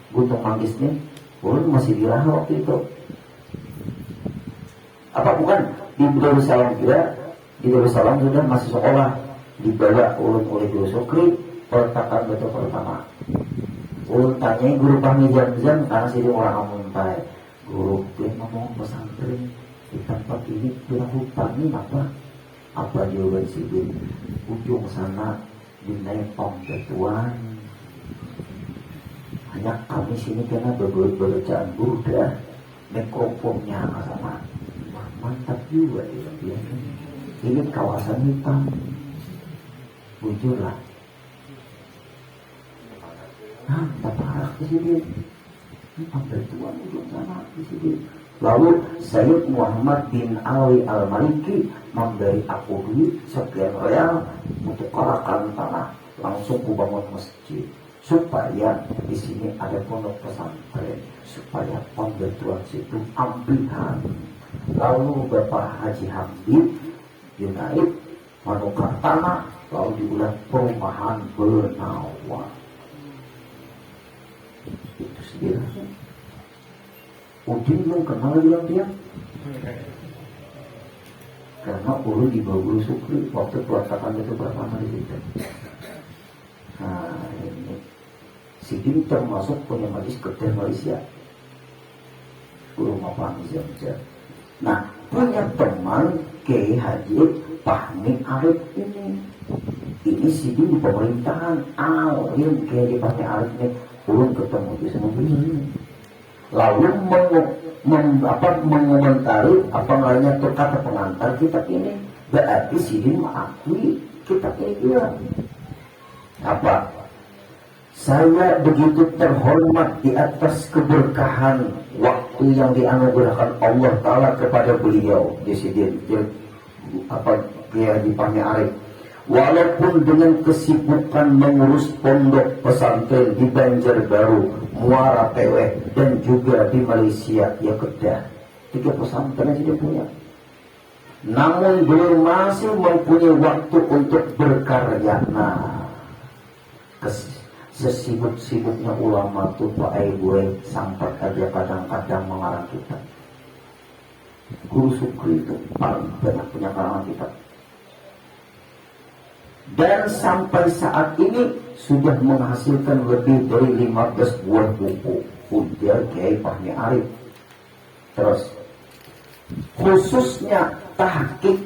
Gunung Manggis ini, ulun masih di Raha waktu itu. Bukan di Darussalam juga, di Darussalam sudah masih sekolah, dibawa ulun oleh Guru Sukri peletakan batu pertama. Ulun tanyai Guru Fahmi Zamzam karena sih dia orang Amuntai. Guru dia ngomong pesantren di tempat ini kira hutan ini apa jawaban si Bin? Ujung sana dinepong ketuan. Hanya kami sini karena bacaan Buddha, mikrofonnya ke sana. Mantap juga dia. Ini kawasan hitam. Bujurlah. Taparak di sini. Sampai tua ujung sana di sini. Lalu Sayyid Muhammad bin Ali Al-Maliki memberi aku duit sekian real untuk korakan tanah, langsung ku bangun masjid supaya di sini ada pondok pesantren, supaya pembetulan situ ampihan. Lalu Bapak Haji Hamid Yunaid menukar tanah, lalu dibuat perumahan Benawa. Itu sendiri. Udin belum kenal bilang dia, karena Ulu di bawah Guru Sukri waktu pelaksanaan itu pertama di situ. Nah ini Sidin termasuk punya majlis Ketua Malaysia, Guru Mapang Jamja. Nah punya teman Kiai Haji Fahmi Arif ini Sidin di pemerintahan alim Kiai Fahmi Arif ini belum ketemu di semua ini. Lalu mengomentari apa namanya kata pengantar kitab ini, berarti Sidin mengakui kitab ini juga. Apa? Saya begitu terhormat di atas keberkahan waktu yang dianugerahkan Allah Ta'ala kepada beliau di Sidin Kiai Fahmi Arif. Walaupun dengan kesibukan mengurus pondok pesantren di Banjarbaru, Muara Teweh, dan juga di Malaysia, ya Kedah, 3 pesantren saja punya. Namun beliau masih mempunyai waktu untuk berkarya. Nah, sesibuk-sibuknya ulama tuh Pak Aibuai sampai aja kadang-kadang mengarang kitab. Guru Sukri itu paling banyak punya karangan kitab. Dan sampai saat ini sudah menghasilkan lebih dari 15 buah buku ujar Kiai Fahmi Arif. Terus khususnya tahqiq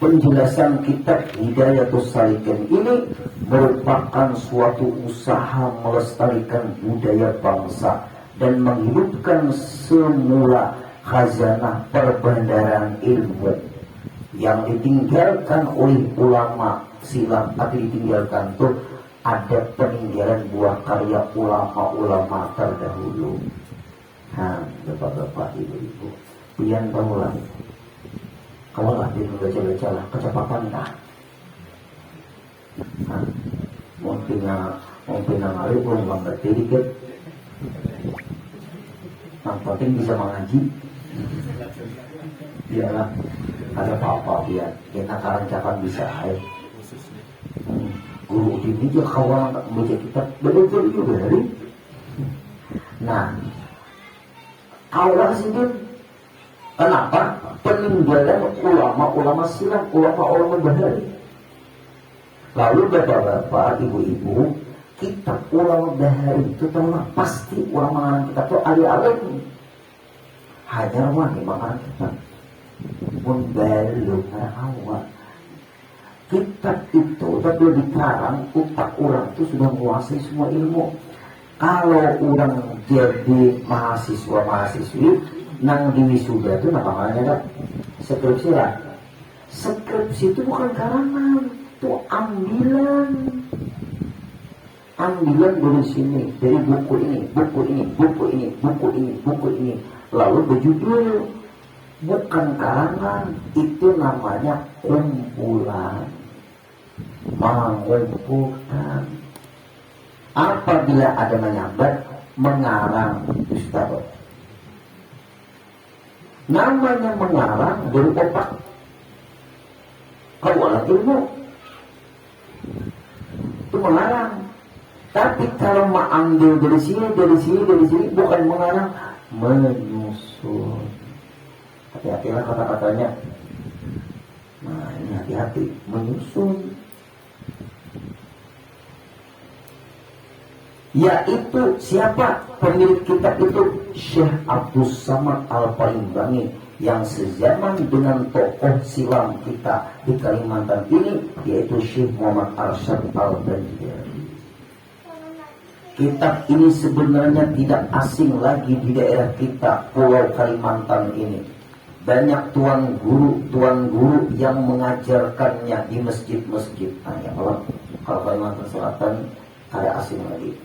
penjelasan kitab Hidayatus Salikin ini merupakan suatu usaha melestarikan budaya bangsa dan menghidupkan semula khazanah perbendaharaan ilmu yang ditinggalkan oleh ulama silam. Tapi ditinggalkan tuh ada peninggalan buah karya ulama-ulama terdahulu. Nah, bapak-bapak, ibu-ibu, pian tahulah, kalau lah dia baca-baca lah, kecepatan dah. Mungkin hari belum mengerti dikit. Yang penting bisa mengaji. Biarlah ada apa-apa biar kita karancakan bisa. Guru ini juga kawan baca kitab betul juga dari. Nah, awal sih kenapa peninggalan ulama-ulama silam, ulama-ulama bahari. Lalu bapak-bapak, ibu-ibu, kitab ulama bahari itu tahu pasti ulama kita tuh alim-alim. Hajar wani makanan kitab pun belum awal. Kitab itu tapi dikarang otak orang itu sudah menguasai semua ilmu. Kalau orang jadi mahasiswa-mahasiswi nang di wisuda itu namanya ada skripsi lah. Skripsi itu bukan karangan, itu ambilan dari sini, dari buku ini, buku ini, buku ini, buku ini, buku ini, lalu berjudul. Bukan karangan, itu namanya kumpulan, mengumpulkan. Apabila ada menyambat, mengarang, Ustaz. Namanya mengarang dari otak. Kalau orang ilmu itu mengarang. Tapi kalau mengambil dari sini, bukan mengarang, menyusun. Hati-hatilah kata-katanya. Nah ini hati-hati, menyusun. Yaitu siapa pemilik kitab itu? Syekh Abdul Samad Al-Palimbangi, yang sezaman dengan tokoh silam kita di Kalimantan ini, yaitu Syekh Muhammad Arsyad Al-Banjari. Kitab ini sebenarnya tidak asing lagi di daerah kita, Pulau Kalimantan ini. banyak tuan guru yang mengajarkannya di masjid-masjid. Nah, ya kalau Kalimantan Selatan kayak asing lagi.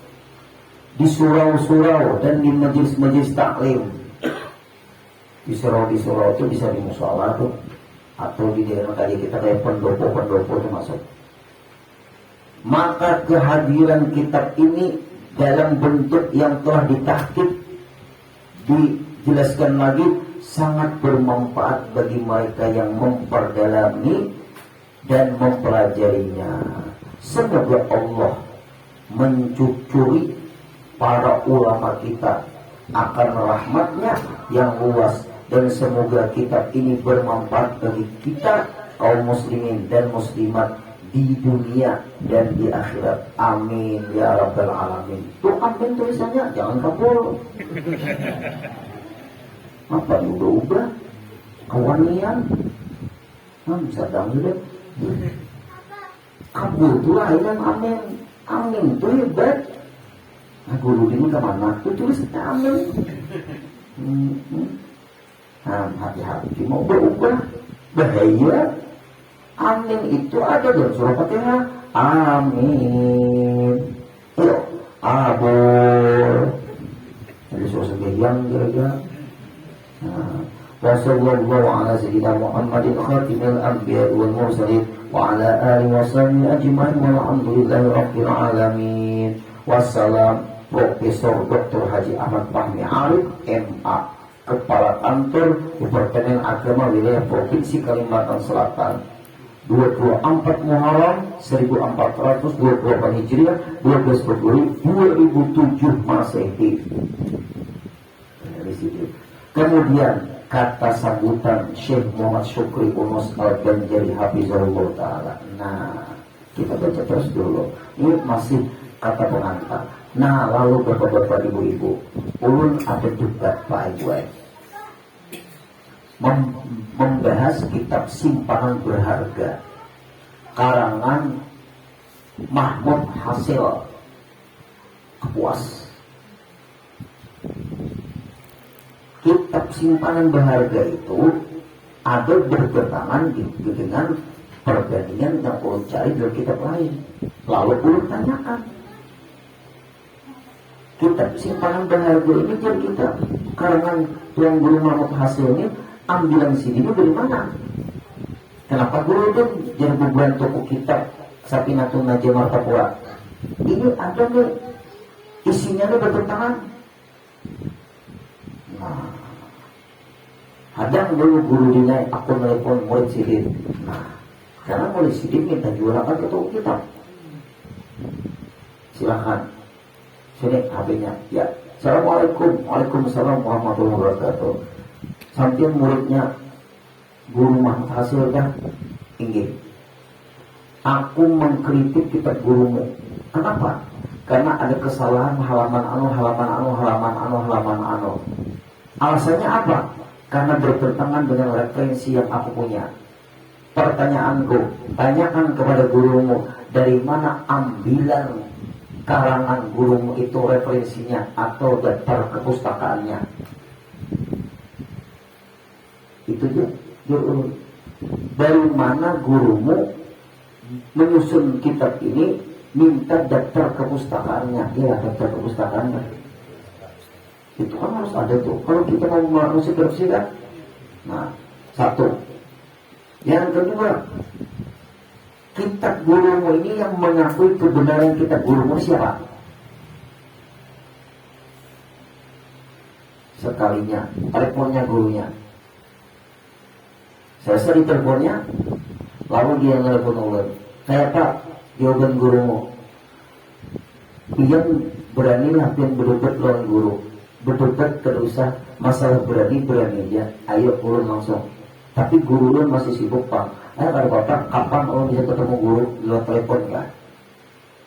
Di surau-surau dan di majelis-majelis taklim. Di surau itu bisa di musola tuh, atau di daerah kayak kita kayak pendopo itu masuk. Maka kehadiran kitab ini dalam bentuk yang telah ditahqiq, dijelaskan lagi, sangat bermanfaat bagi mereka yang memperdalami dan mempelajarinya. Semoga Allah mencucuri para ulama kita akan rahmatnya yang luas, dan semoga kitab ini bermanfaat bagi kita kaum muslimin dan muslimat di dunia dan di akhirat. Amin ya rabbal alamin. Tuh amin tulisannya, jangan kabul. Apa udah kawanian sedang hidup kabul tuh lain amin. Amin tuh hebat. Nah, guru ini kemana? Tuh tulisnya amin. Nah, hati-hati mau berubah, bahaya. Amin itu ada dalam surah Fatihah. Amin. Ayo, abur. Jadi surah sebagian kira-kira. Wa sallallahu ala sayyidina Muhammadin khatimil anbiya wal mursalin wa ala alihi wa sahbihi ajma'in walhamdulillahi rabbil alamin. Wassalam. Profesor Dr. Haji Ahmad Fahmi Arif MA, Kepala Kantor Departemen Agama Wilayah Provinsi Kalimantan Selatan, 24 Muharram 1428 Hijriah, 12 Februari 2007 Masehi. Kemudian kata sambutan Syekh Muhammad Syukri Unus Al-Banjari Hafizahullah Ta'ala. Nah, kita baca terus dulu. Ini masih kata pengantar. Nah, lalu bapak-bapak, ibu-ibu, ulun ada debat baik-baik membahas kitab Simpanan Berharga karangan Mahmud Hasil Kepuas. Kitab Simpanan Berharga itu ada bertentangan dengan perbandingan yang ulun cari dari kitab lain. Lalu ulun tanyakan, kitab Simpanan Berharga ini dari kita karangan Tuan Guru Mahmud Hasil ini ambilan sini dari mana? Kenapa guru itu jadi beban toko kitab Sapinatun Najah Martapura? Ini ada nih isinya nih bertentangan. Nah, hadang dulu guru dinaik, aku telepon murid sidin. Nah, karena murid sidin minta jualan ke toko kitab. Silahkan. Sini HP-nya. Ya. Assalamualaikum. Waalaikumsalam warahmatullahi wabarakatuh. Sampai muridnya Guru Mahmud Hasil kan inggih. Aku mengkritik kitab gurumu. Kenapa? Karena ada kesalahan halaman anu. Alasannya apa? Karena bertentangan dengan referensi yang aku punya. Pertanyaanku, tanyakan kepada gurumu, dari mana ambilan karangan gurumu itu referensinya atau daftar kepustakaannya. Itu dia. Dari mana gurumu menyusun kitab ini, minta daftar kepustakaannya. Ya, daftar kepustakaannya itu kan harus ada tuh kalau kita mau mengusir kan. Nah, satu. Yang kedua, kitab gurumu ini yang mengakui kebenaran kitab gurumu siapa? Sekalinya teleponnya gurunya. Saya sering teleponnya, lalu dia telepon ulang. Saya Pak, jawaban gurumu. Dia beranilah dan berdebat lawan guru. Berdebat tidak usah masalah berani aja. Ayo ulun langsung. Tapi guru ulun masih sibuk Pak. Kata bapak, kapan ulun bisa ketemu guru lewat telepon kan?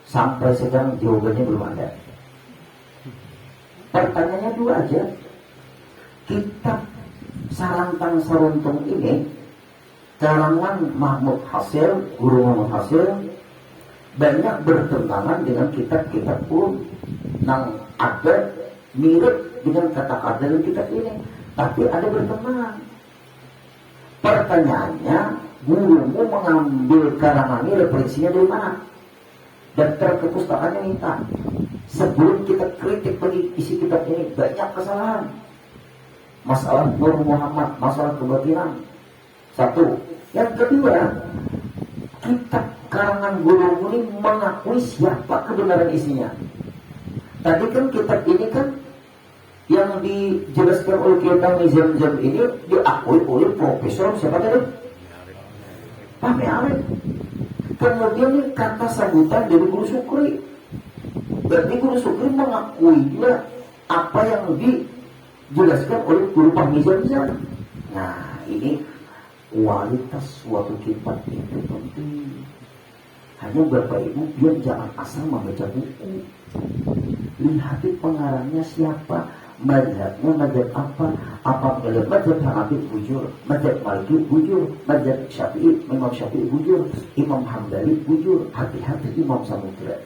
Sampai sekarang jawabannya belum ada. Pertanyaannya dua aja. Kitab Sarantang Saruntung ini karangan Mahmud Hasil, Guru Mahmud Hasil, banyak bertentangan dengan kitab-kitab ulun yang ada mirip dengan kata-kata dalam kitab ini, tapi ada bertentangan. Pertanyaannya, gurumu mengambil karangan ini referensinya dari mana? Daftar ke pustakannya minta. Sebelum kita kritik bagi isi kitab ini, banyak kesalahan. Masalah Nur Muhammad, masalah kebatinan. Satu. Yang kedua, kitab karangan gurumu ini mengakui siapa kebenaran isinya. Tadi kan kitab ini kan yang dijelaskan oleh kitab Nizam-Zam ini diakui oleh profesor siapa tadi? Pak Me'alif. Kemudian ini kata sambutan dari Guru Sukri. Berarti Guru Sukri mengakui juga apa yang dijelaskan oleh Guru Pak Nizam-Zam. Nah, ini kualitas suatu kitab itu penting. Hanya Bapak Ibu biar jangan asal membaca buku. Lihati pengarangnya siapa, mazhabnya mazhab apa mazhab Hanafi bujur, mazhab Maliki bujur, mazhab Syafi'i, Imam Syafi'i bujur, Imam Hambali bujur. Hati-hati Imam Samudra.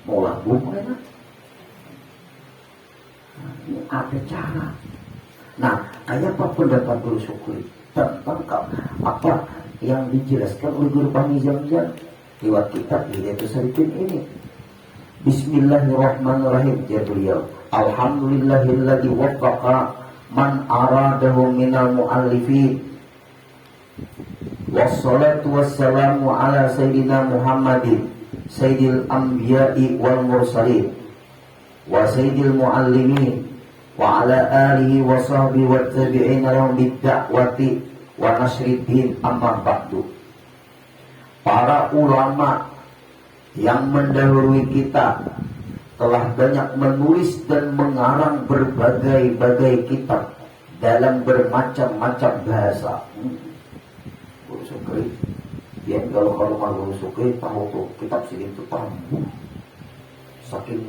Mau lagu enak. Nah, ini ada cara. Nah, kayak apa pendapat Guru Sukri tentang apa yang dijelaskan oleh Guru Pak Nizam-Zam lewat kitab Hidayatus Salikin ini. Bismillahirrahmanirrahim. Jadi beliau, alhamdulillahilladzi waffaqa man aradahu minal muallifin. Wassalatu wassalamu ala sayyidina Muhammadin sayyidil anbiya'i wal mursalin wa sayyidil muallimin wa ala alihi wa sahbihi wa tabi'ina lahum bid-da'wati wa nasriddin amma ba'du. Para ulama yang mendahului kita telah banyak menulis dan mengarang berbagai-bagai kitab dalam bermacam-macam bahasa. Guru Sukri, dia kalau Guru Sukri tahu tuh kitab sini itu tahu. Saking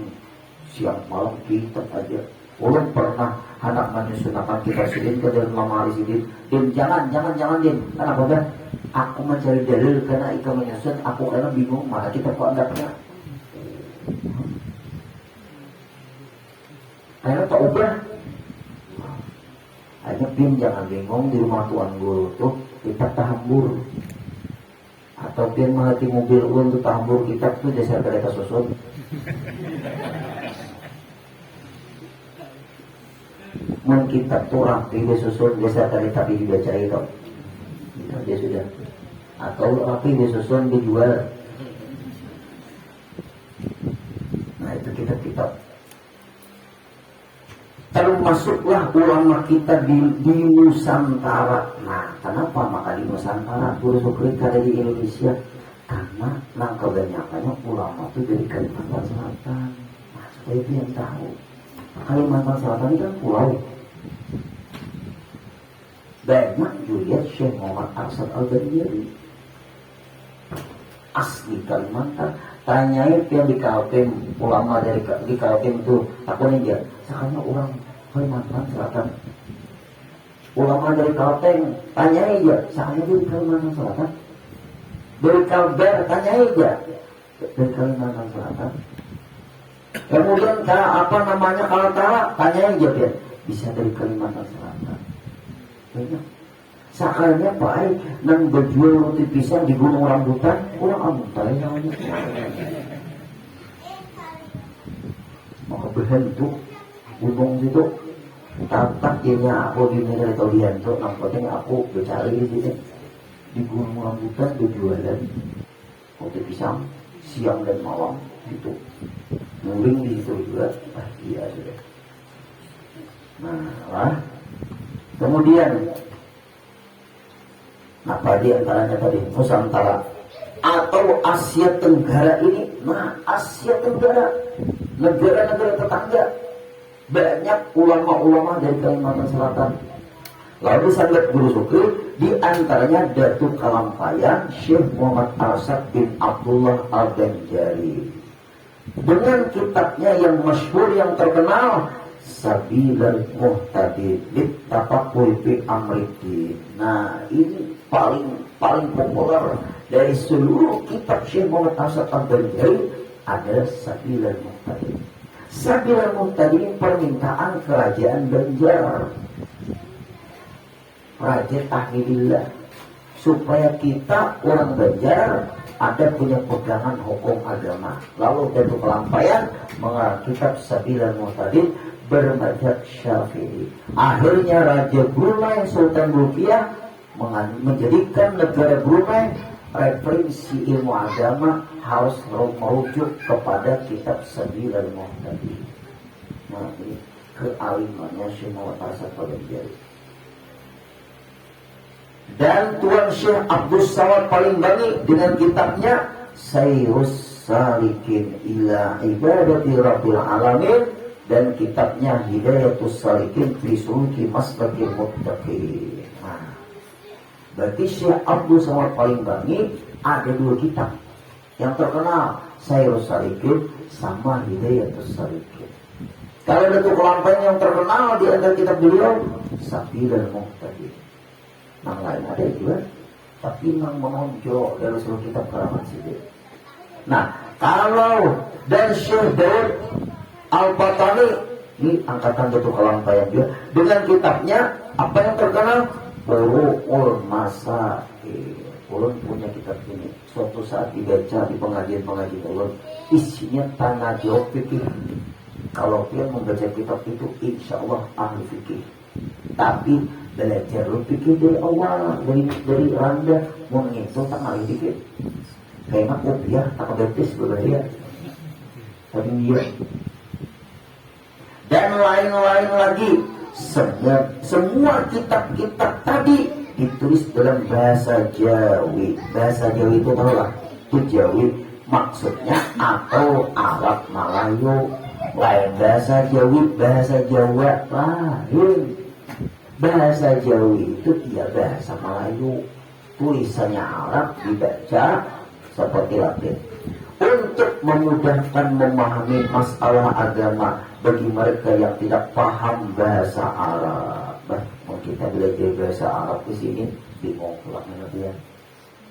siang malam kitab aja. Ulun pernah anak menyusunkan kitab sini ke dalam lemari sini. Dan jangan Din. Kenapa dah? Aku mencari dalil karena ikan menyusun. Aku karena bingung mana kita kok andapnya. Karena tak ubah. Hanya Pin jangan bingung di rumah tuan guru tuh kita tahambur. Atau Pin mengerti mobil ulun tuh tahambur kitab tuh dasar kereta susun. Mun kitab tuh rapi disusun dasar kereta dibaca itu. Dia sudah. Atau rapi disusun dijual. Nah itu kitab-kitab. Termasuklah ulama kita di Nusantara. Nah kenapa maka di Nusantara? Guru Sukri ada di Indonesia. Karena kebanyakannya ulama itu dari Kalimantan Selatan. Nah supaya dia tahu Kalimantan Selatan ini kan pulau. Banyak juga Syekh Muhammad Arsad Al-Banjari asli Kalimantan. Tanyain yang di Kaltim, ulama dari di Kaltim itu takutnya dia sakanya orang Kalimantan Selatan. Ulama dari Kaltim tanyain dia sakanya dia di Kalimantan Selatan. Dari Kalbar tanyain dia dari Kalimantan Selatan. Kemudian apa namanya Kaltara tanyain dia bisa dari Kalimantan Selatan. Sakalnya baik nang berjual roti pisang di gunung rambutan, orang rambutan namanya. Maka berhentuk gunung itu tatak dia aku di negara Tolian tuh nampaknya aku bercari di sini di gunung rambutan berjualan roti pisang siang dan malam gitu. Muling di situ juga, iya sudah. Nah, kemudian apa di antaranya tadi Nusantara atau Asia Tenggara ini. Nah Asia Tenggara negara-negara tetangga banyak ulama-ulama dari Kalimantan Selatan. Lalu saya lihat Guru Sukri di antaranya Datuk Kalampayan Syekh Muhammad Arsad bin Abdullah Al-Banjari dengan kitabnya yang masyhur yang terkenal Sabilal Muhtadi Bittafaqul fi Amriddin. Nah ini paling populer dari seluruh kitab Syekh Muhammad Arsad Al-Banjari adalah Sabilal Muhtadi. Sabilal Muhtadi permintaan kerajaan Banjar. Raja Tahmidillah, supaya kita orang Banjar ada punya pegangan hukum agama. Lalu tentu pelampaian mengarang kitab Sabilal Muhtadin bermadzhab Syafi'i. Akhirnya Raja Brunei Sultan Bolkiah menjadikan negara Brunei referensi ilmu agama harus merujuk kepada kitab Sabilal Muhtadin. Nah, ini kealimannya Syekh Muhammad Hasan Al-Banjari. Dan Tuan Syekh Abdul Samad Palembang dengan kitabnya Sayrus Salikin ila Ibadati Rabbil Alamin dan kitabnya Hidayatus Salikin fi Suluki Maslakil Muttaqin. Nah, berarti Syekh Abdul Samad Palembang ada dua kitab yang terkenal, Sayrus Salikin sama Hidayatus Salikin. Kalau ada kelampaian yang terkenal di antara kitab beliau Sabilal Muhtadin. Yang lain ada juga, tapi yang menonjol dari seluruh kitab karangan sini. Nah, kalau dan Syekh Daud Al-Batani, ini angkatan Datuk Kalampaian juga, dengan kitabnya apa yang terkenal? Furu'ul Masail. Ulun punya kitab ini. Suatu saat dibaca di pengajian-pengajian ulun, isinya tanya jawab fikih. Kalau dia membaca kitab itu, insya Allah ahli fikih. Tapi belajar lu pikir dari awal, dari randa mau ngitung tak ngalih dikit. Kayaknya kopiah tak betis berbahaya. Tapi dia dan lain-lain lagi. Semua kitab-kitab tadi ditulis dalam bahasa Jawi. Bahasa Jawi itu tahulah, itu Jawi maksudnya atau Arab Melayu. Lain bahasa Jawi, bahasa Jawa lain. Bahasa Jawi itu dia bahasa Melayu, tulisannya Arab dibaca seperti Latin. Untuk memudahkan memahami masalah agama bagi mereka yang tidak paham bahasa Arab. Mau kita belajar bahasa Arab di sini bingung pula dia.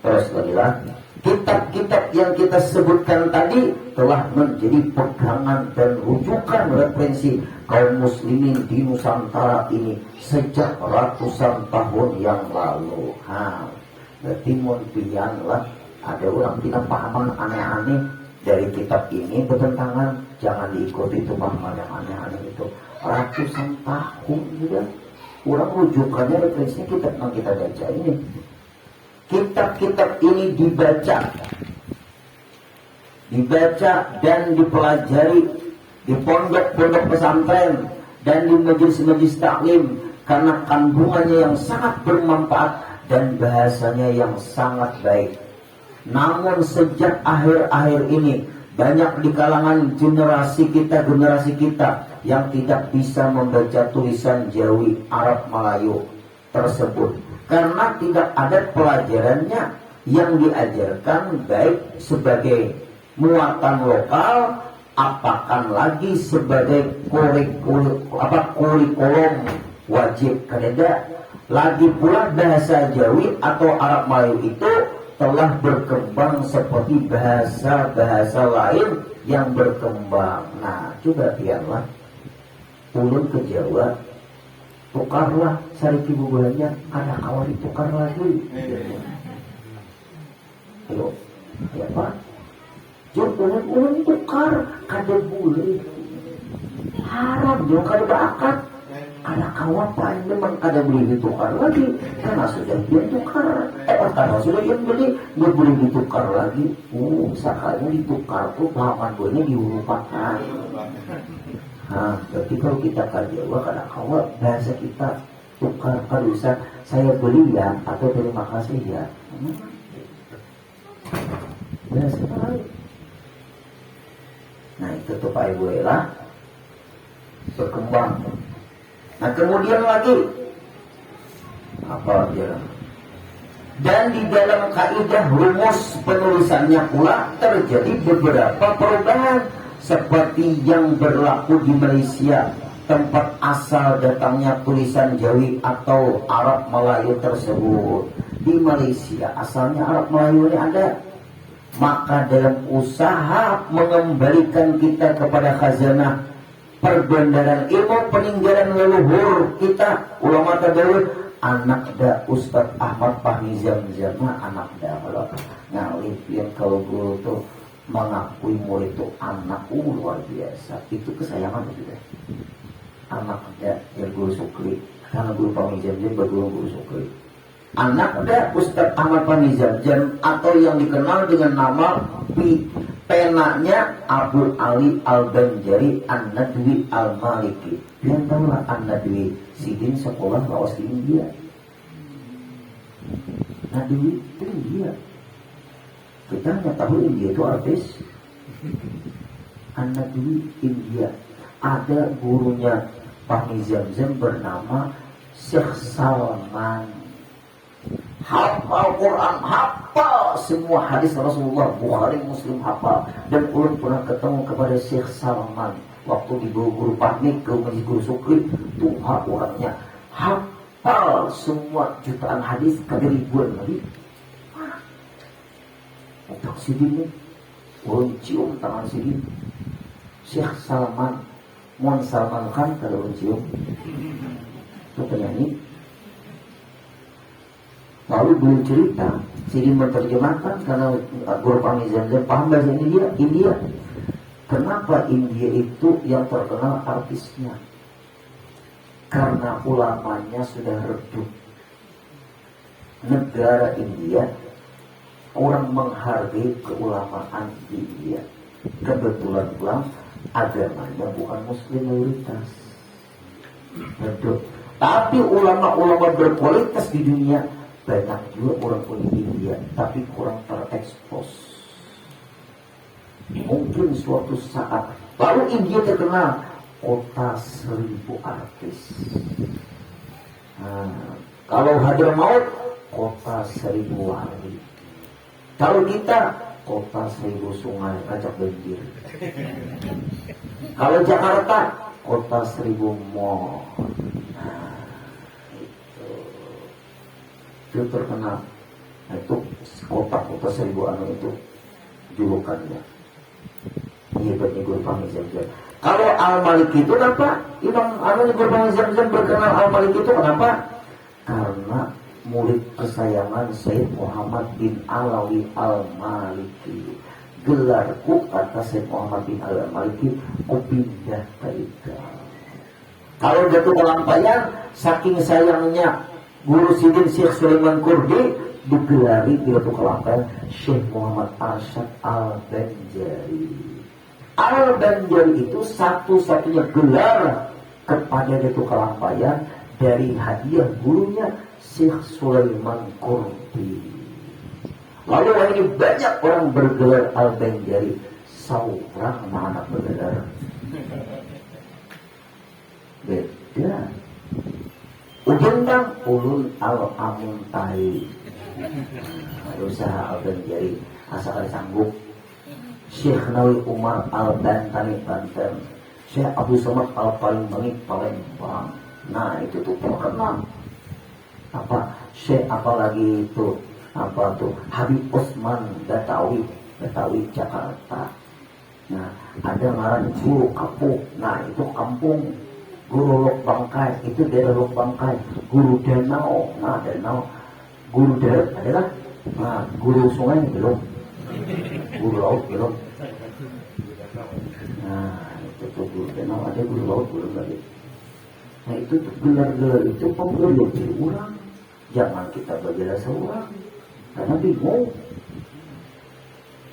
Terus lagi, kitab-kitab yang kita sebutkan tadi telah menjadi pegangan dan rujukan referensi kaum muslimin di Nusantara ini sejak ratusan tahun yang lalu. Berarti monpian lah, ada orang tidak pahaman aneh-aneh dari kitab ini bertentangan, jangan diikuti itu pahaman yang aneh-aneh itu. Ratusan tahun juga, orang rujukannya referensinya kitab yang kita baca ini. Kitab-kitab ini dibaca dan dipelajari di pondok-pondok pesantren dan di majelis-majelis taklim karena kandungannya yang sangat bermanfaat dan bahasanya yang sangat baik. Namun sejak akhir-akhir ini banyak di kalangan generasi kita yang tidak bisa membaca tulisan Jawi, Arab, Melayu tersebut karena tidak ada pelajarannya yang diajarkan baik sebagai muatan lokal, apakan lagi sebagai kurikulum wajib kadeda. Lagi pula bahasa Jawi atau Arab Melayu itu telah berkembang seperti bahasa-bahasa lain yang berkembang. Nah, coba biarlah ulun ke Jawa, tukarlah sariki bubulannya, ada kawan ditukar lagi. Ayo, ya Pak. Jangan ulun tukar, kada boleh. Haram juga kada bakat. Ada kawan paling memang kada boleh ditukar lagi, karena sudah dia tukar. Karena sudah dia beli, dia boleh ditukar lagi. Sekali ditukar tuh pahaman boleh diurupakan. Nah, berarti kalau kita ke Jawa kadang kawal bahasa kita tukar bisa saya beli ya atau terima kasih ya. Bahasa lain. Nah itu tuh Pak Ibu lah berkembang. Nah kemudian lagi apa dia? Dan di dalam kaidah rumus penulisannya pula terjadi beberapa perubahan. Seperti yang berlaku di Malaysia, tempat asal datangnya tulisan Jawi atau Arab Melayu tersebut. Di Malaysia asalnya Arab Melayu ini ada. Maka dalam usaha mengembalikan kita kepada khazanah perbendaharaan ilmu peninggalan leluhur kita, ulama terdahulu, anak da Ustadz Ahmad Fahmi Zamzam, anak da kalau ngalih yang kalau guru tuh mengakui murid itu anak luar biasa, itu kesayangan itu deh. Anak da yang guru Sukri, karena guru Fahmi Zamzam guru Sukri. Anak da Ustadz Ahmad Fahmi Zamzam atau yang dikenal dengan nama penanya Abdul Ali Al-Banjari An-Nadwi Al-Maliki. Yang tahu lah An-Nadwi Sidin sekolah lawas di India. Nadwi itu India. Kita hanya tahu India itu artis. An-Nadwi India. Ada gurunya Fahmi Zamzam bernama Syekh Salman. Hafal Quran, hafal semua hadis Rasulullah, Bukhari, Muslim hafal. Dan ulun pernah ketemu kepada Syekh Salman waktu di guru Fahmi ke Guru Sukri. Tuhan orangnya hafal semua jutaan hadis, kali ribuan lagi. Otak sidin nih, ulun cium tangan sidin. Syekh Salman, Mon Salman Khan kalau ulun cium. Itu penyanyi. Lalu belum cerita, Sidin menerjemahkan karena guru Fahmi Zamzam paham bahasa India. Kenapa India itu yang terkenal artisnya? Karena ulamanya sudah redup. Negara India, orang menghargai keulamaan di India. Kebetulan pula agamanya bukan Muslim mayoritas. Redup. Tapi ulama-ulama berkualitas di dunia banyak juga orang punya India, tapi kurang terekspos. Mungkin suatu saat. Lalu India terkenal kota 1000 artis. Kalau Hadramaut kota 1000 wali. Kalau kita kota 1000 sungai kacak banjir. Kalau Jakarta kota 1000 mall. Itu terkenal. Nah, itu kota 1000 anu itu julukannya. Hebatnya guru Fahmi Zamzam. Kalau Al-Maliki itu kenapa? Imam guru Fahmi Zamzam berkenal Al-Maliki itu kenapa? Karena murid kesayangan Sayyid Muhammad bin Alawi Al-Maliki. Gelarku kata Sayyid Muhammad bin Alawi Al-Maliki, ku pindah ke itu. Kalau jatuh kelampayan, saking sayangnya Guru Sidin Syekh Sulaiman Kurdi digelari di Ratu Kelampaian Syekh Muhammad Arsyad Al-Banjari. Al-Banjari itu satu-satunya gelar kepada Ratu Kelampaian dari hadiah gurunya Syekh Sulaiman Kurdi. Lalu ini banyak orang bergelar Al-Banjari, seorang anak bergelar beda. Ujungkan ulun al-amuntai. Usaha Al-Banjari asal sanggup. Syekh Nawi Umar Al-Bantani Banten, Syekh Abu Somad Al-Palembang Palembang. Nah itu tuh terkenal. Syekh apalagi itu Habib Osman Betawi Jakarta. Nah ada ngaran Guru Kapuk. Nah itu kampung. Guru Lok Bangkai, itu daerah Lok Bangkai. Guru Danau, Danau. Guru darat adalah, guru sungai belum. Guru laut belum. Nah, itu tuh guru Danau ada, guru laut belum lagi. Nah itu gelar-gelar itu memperlukan orang. Jangan kita belajar seorang, karena bingung.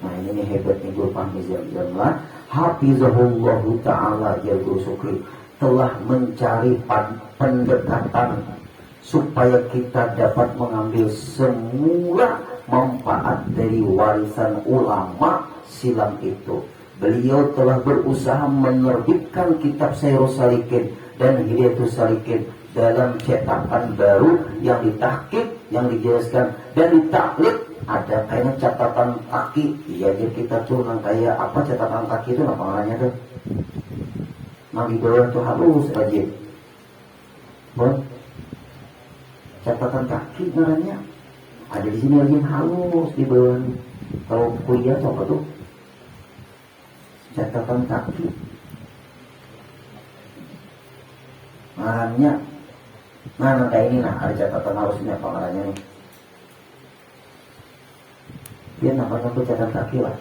Nah ini hebatnya guru Fahmi Zamzam lah. Hafizahullahu ta'ala ya Guru Sukri telah mencari pendekatan supaya kita dapat mengambil semua manfaat dari warisan ulama silam itu. Beliau telah berusaha menerbitkan kitab Sairus Salikin dan Hidayatus Salikin dalam cetakan baru yang ditahqiq, yang dijelaskan dan ditaklid. Ada kayaknya catatan kaki. Iya, jadi kita tuh kayak apa catatan kaki itu apa namanya tuh? Nabi bawah itu halus aja. Catatan kaki namanya. Ada di sini lagi halus di bawah. Kalau kuliah tuh apa tuh? Catatan kaki. Namanya Nah kayak ini ada catatan halusnya apa namanya nih? Dia namanya tuh catatan kaki lah.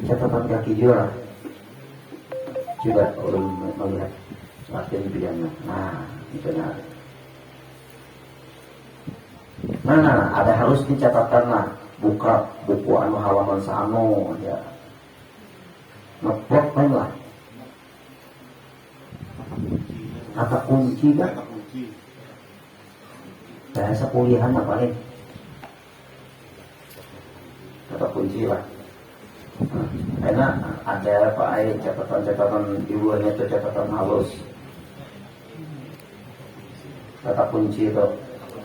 Catatan kaki juga lah. Coba ulun melihat latihan bidangnya. Nah itu nah. Nah, ada harus di catatan lah. Buka buku anu halaman sano ya. Ngeplok main lah. Kata kunci kan? Bahasa kuliahan apa nih? Kata kunci lah. Karena ada apa catatan-catatan di luarnya itu catatan halus. Kata kunci itu.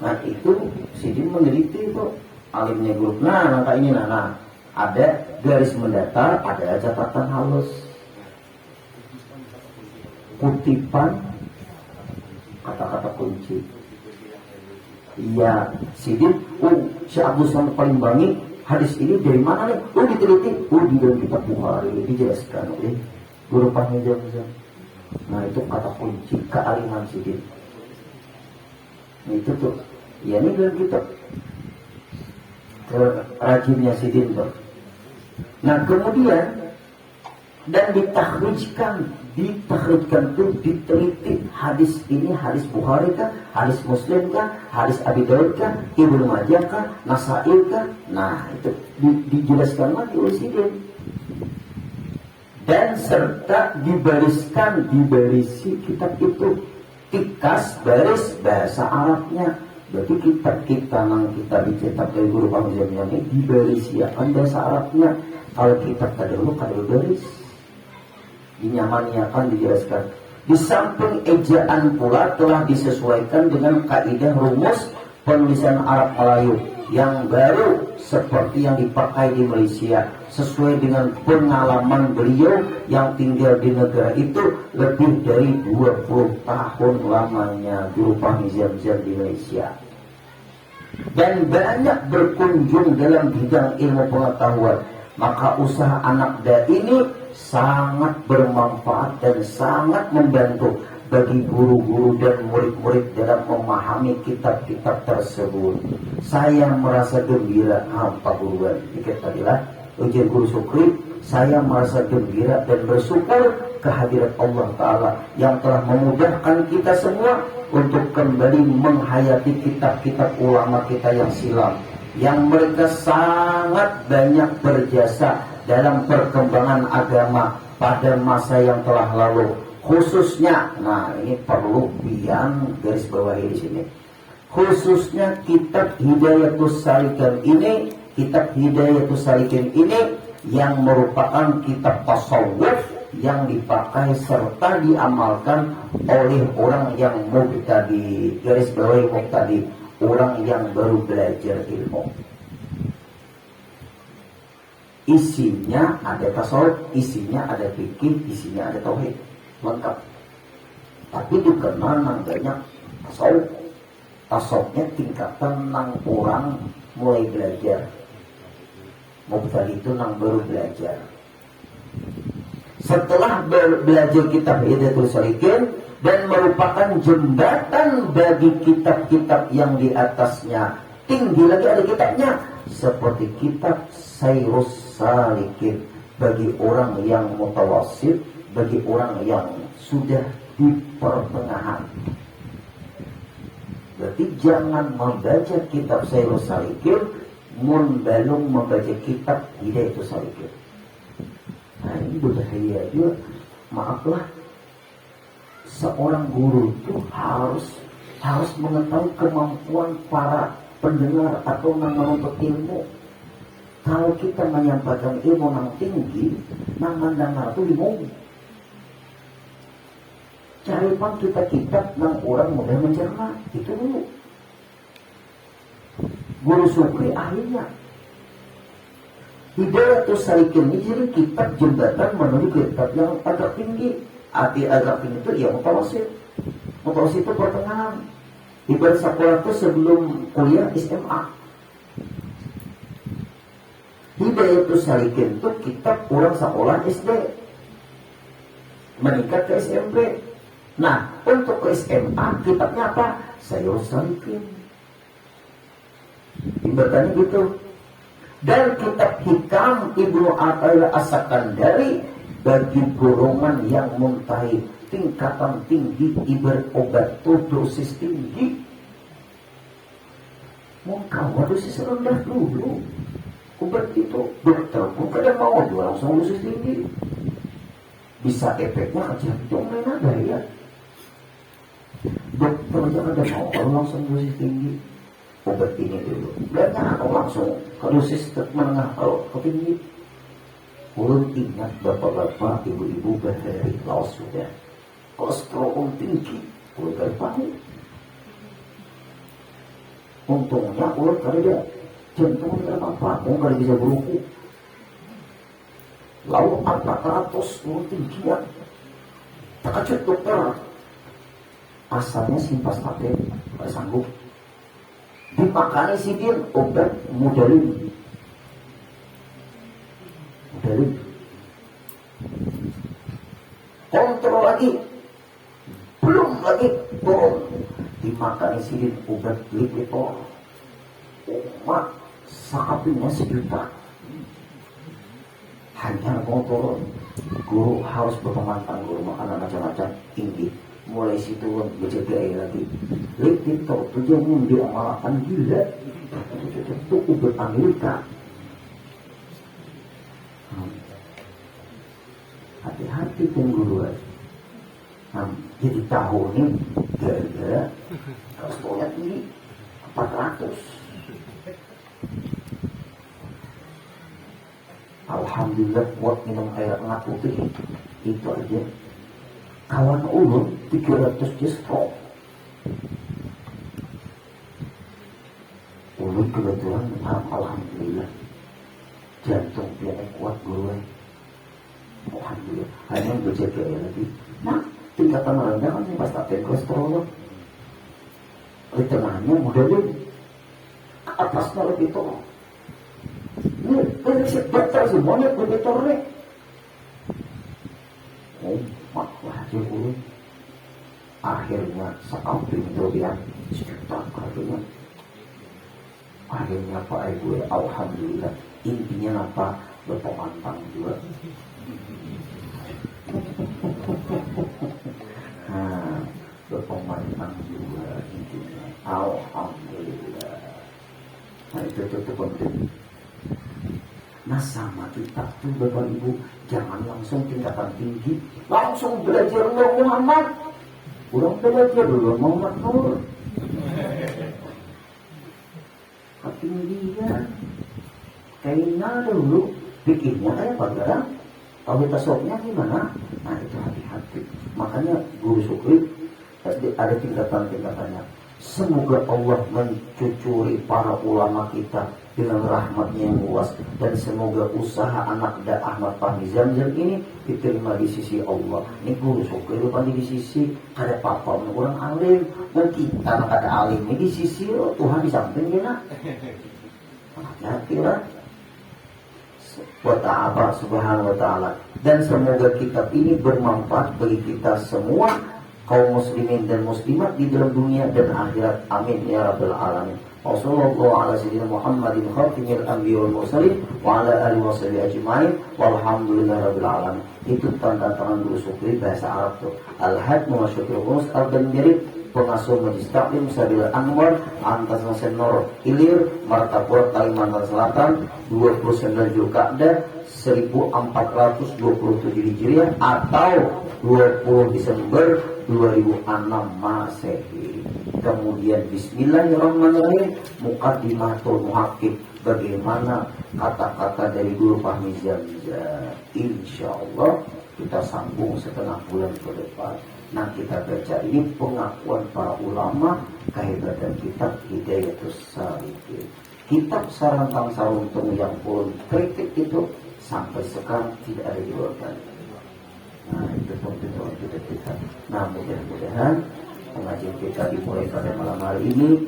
Nah itu Sidin meneliti itu alimnya grup. Nah kayak ini nah ada garis mendatar, ada catatan halus, kutipan kata-kata kunci. Iya, Sidin, si Abdul Somad paling bangi hadis ini dari mana nih? Diteliti, di dalam kitab Bukhari dijelaskan oleh guru pahnya jam. Nah itu kata kunci kealiman Sidin. Nah, itu tuh, ya ini dalam kitab rajinnya Sidin tuh. Nah kemudian dan ditakhrijkan tuh diteliti hadis ini hadis Bukhari kah, hadis Muslim kah, hadis Abi Daud kah, Ibnu Majah kah, Nasai kah. Nah itu dijelaskan lagi oleh Sidin dan serta dibarisi kitab itu tikas baris bahasa Arabnya. Berarti kitab kita dicetak dari guru paham ini dibarisiakan bahasa Arabnya. Kalau kitab terdahulu baris dinyamaniakan dijelaskan. Di samping ejaan pula telah disesuaikan dengan kaidah rumus penulisan Arab Melayu yang baru seperti yang dipakai di Malaysia, sesuai dengan pengalaman beliau yang tinggal di negara itu lebih dari 20 tahun lamanya guru pahmi Zam-Zam di Malaysia, dan banyak berkunjung dalam bidang ilmu pengetahuan. Maka usaha anak dai ini sangat bermanfaat dan sangat membantu bagi guru-guru dan murid-murid dalam memahami kitab-kitab tersebut. Saya merasa gembira, Pak Guruan, dikit tadilah ujian guru Sukri. Saya merasa gembira dan bersyukur kehadirat Allah Ta'ala yang telah memudahkan kita semua untuk kembali menghayati kitab-kitab ulama kita yang silam, yang mereka sangat banyak berjasa dalam perkembangan agama pada masa yang telah lalu. Khususnya, nah ini perlu biang garis bawahi di sini. Khususnya kitab Hidayatus Salikin ini yang merupakan kitab tasawuf yang dipakai serta diamalkan oleh orang yang mubtadi, garis bawahi mubtadi, orang yang baru belajar ilmu. Isinya ada tasawuf, isinya ada fikih, isinya ada tauhid, lengkap. Tapi dikenal nang banyak tasawuf. Tasawufnya tingkatan nang orang mulai belajar. Mubtadi itu nang baru belajar. Setelah belajar kitab Hidayatus Salikin dan merupakan jembatan bagi kitab-kitab yang di atasnya, tinggi lagi ada kitabnya seperti kitab Sayrus Salikin bagi orang yang mutawassit, bagi orang yang sudah di pertengahan. Berarti jangan membaca kitab Sayrus Salikin belum membaca kitab Hidayatus Salikin. Nah ini berbahaya juga. Maaflah, seorang guru itu harus mengetahui kemampuan para pendengar atau menuntut ilmu. Kalau kita menyampaikan ilmu yang tinggi, nang mendengar itu bingung. Cari pun kita kitab nang orang mudah mencerna, itu dulu. Guru Sukri akhirnya Hidayatus Salikin ini jadi kitab jembatan menuju kitab yang agak tinggi. Arti agak tinggi itu ya mutawassit. Mutawassit itu pertengahan. Ibarat sekolah itu sebelum kuliah SMA. Hidayatus Salikin itu kitab orang sekolah SD meningkat ke SMP. Nah, untuk ke SMA kitabnya apa? Sayur Salikin. Ibaratnya gitu. Dan kitab Hikam Ibnu Athaillah As-Sakandari bagi golongan yang muntahi tingkatan tinggi, ibarat obat tuh dosis tinggi. Mau kamu dosis rendah dulu. Obat itu dokter pun kadang mau jual langsung dosis tinggi. Bisa efeknya ke jantung lain ada ya. Dokter aja kadang mau kalau langsung dosis tinggi. Obat ini dulu. Dan atau langsung ke dosis menengah kalau ke tinggi. Ulun ingat bapak-bapak, ibu-ibu berhari laos sudah. Kolesterol tinggi, ulun gak tahu. Untungnya ulun kada jantung tidak apa-apa, ulun kada bisa beruku. Lalu 400 ulun tinggi ya. Terkejut dokter. Asalnya simpas tape, gak sanggup. Dimakani sidin obat Mudalin. Kontrol lagi, belum lagi turun. Dimakani sidin obat Lipitor. Umat sapinya 1 juta. Hanya mau turun. Guru harus berpemantang, guru makanan macam-macam tinggi. Mulai situ berjaga lagi. Lipitor tujuannya diamalkan gila. Itu obat Amerika. Hati-hati pengguru. Jadi tahun ini gara-gara kolesterolnya tinggi 400. Alhamdulillah kuat minum air tengah putih. Itu aja. Kawan ulun 300 dia stroke. Ulun kebetulan alhamdulillah jantung dia kuat guru. Alhamdulillah. Hanya berjaga lagi. Nah, tingkatan rendah kan pas tak kolesterol. Di tengahnya Mudalin, ke atasnya Lipitor. Ini prinsip dokter semuanya Lipitor nih. Oh, maklah aja dulu. Akhirnya sekamping itu dia 1 juta harganya. Akhirnya Pak Ibu, alhamdulillah. Intinya apa? Berpemantang juga. Berpemantang juga intinya. Alhamdulillah. Nah itu penting. Nah sama kita tuh Bapak Ibu, jangan langsung tingkatan tinggi, langsung belajar Nur Muhammad. Kurang belajar dulu Muhammad Nur. Ketinggian. Kayaknya dulu pikirnya kayak apa? Tahu tasawufnya gimana? Nah itu hati-hati. Makanya Guru Sukri ada tingkatan-tingkatannya. Semoga Allah mencucuri para ulama kita dengan rahmatnya yang luas. Dan semoga usaha anak dan Ahmad Fahmi Zamzam ini diterima di sisi Allah. Ini Guru Sukri lupa di sisi kada papa kurang alim. Dan kita kada alim ini di sisi Tuhan di samping kita. Hati-hati lah. Wa ta'ala subhanahu wa ta'ala. Dan semoga kitab ini bermanfaat bagi kita semua, kaum muslimin dan muslimat di dalam dunia dan akhirat. Amin ya rabbal alamin. Wassallallahu ala sayyidina Muhammadin khatimil anbiya wal mursalin wa ala alihi washabihi ajmain walhamdulillahi rabbil alamin. Itu tanda tangan Guru Sukri bahasa Arab tuh. Al-Had Muwasyukri Ghus Al-Banjari, pengasuh Majlis Taklim Sabil Anwar, Antas Nasenor Ilir, Martapura, Kalimantan Selatan, 29 Zulkaadah 1427 Hijriah atau 20 Desember 2006 Masehi. Kemudian Bismillahirrahmanirrahim, Muqaddimatul Muhakkik, bagaimana kata-kata dari Guru Fahmi Zamzam. Insyaallah kita sambung setengah bulan ke depan. Nah kita baca ini pengakuan para ulama kehebatan kitab Hidayatus Salikin. Kitab Sarantang Saruntung yang pun kritik itu sampai sekarang tidak ada dibuatkan. Nah itu penting kita. Nah mudah-mudahan pengajian kita dimulai pada malam hari ini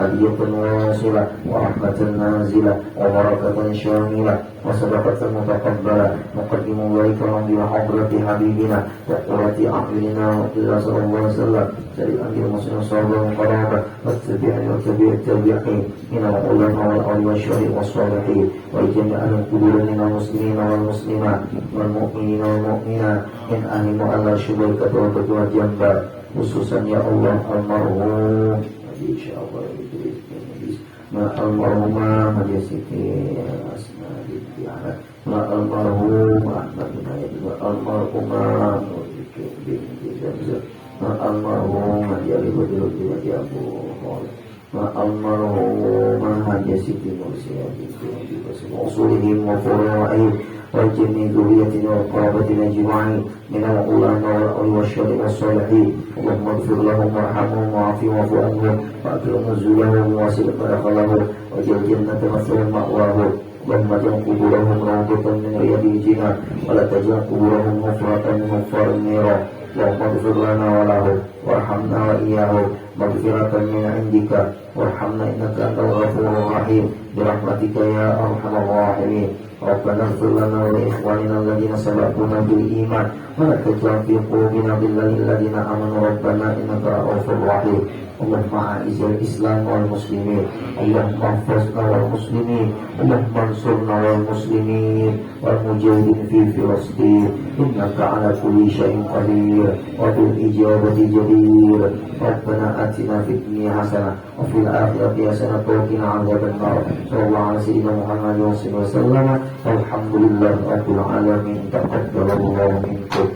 هدية واصلة ورحمة نازلة وبركة شاملة وصدقة متقبلة نقدم إليك بحضرة حبيبنا وقرة أعيننا وقيل صلى الله عليه وسلم سيد أمير المسلمين صلى الله عليه وسلم والتابعين وتابع التابعين من العلماء والأولياء والشهداء والصالحين وجميع القبور من المسلمين والمسلمات والمؤمنين والمؤمنات من أهل مؤلف شبيكة وتقوى جنبا خصوصا يا الله المرحوم إن شاء الله مع المرحومة مجلس أسماء الديانة مع المرحوم أحمد بن عيد مع المرحومة مع المرحوم Jali Badrul Wajah Abu Khalid مع المرحوم Haji Siti Nursia binti Usulihim wa furu'ihim وجميع ذريتنا وقرابتنا أجمعين من العلماء والأولياء والصالحين اللهم اغفر لهم وارحمهم وعافهم واعف عنهم وأكرم نزلهم وواسع مدخلهم واجعل الجنة مثوى مأواهم اللهم اجعل قبورهم روضة من رياض الجنان ولا تجعل قبورهم حفرة من حفر النيران اللهم اغفر لنا ولهم وارحمنا وإياهم مغفرة من عندك وارحمنا إنك أنت الغفور الرحيم برحمتك يا أرحم الراحمين ربنا اغفر لنا ولإخواننا الذين سبقونا بالإيمان ولا تجعل في قلوبنا غلا للذين آمنوا ربنا إنك رؤوف رحيم اللهم أعز الإسلام والمسلمين اللهم احفظنا والمسلمين اللهم انصرنا والمسلمين والمجاهدين في فلسطين إنك على كل شيء قدير وبالإجابة جدير ربنا آتنا في الدنيا حسنة وفي الآخرة حسنة وقنا عذاب النار صلى الله على سيدنا محمد وسلم والحمد لله رب العالمين تقبل الله منكم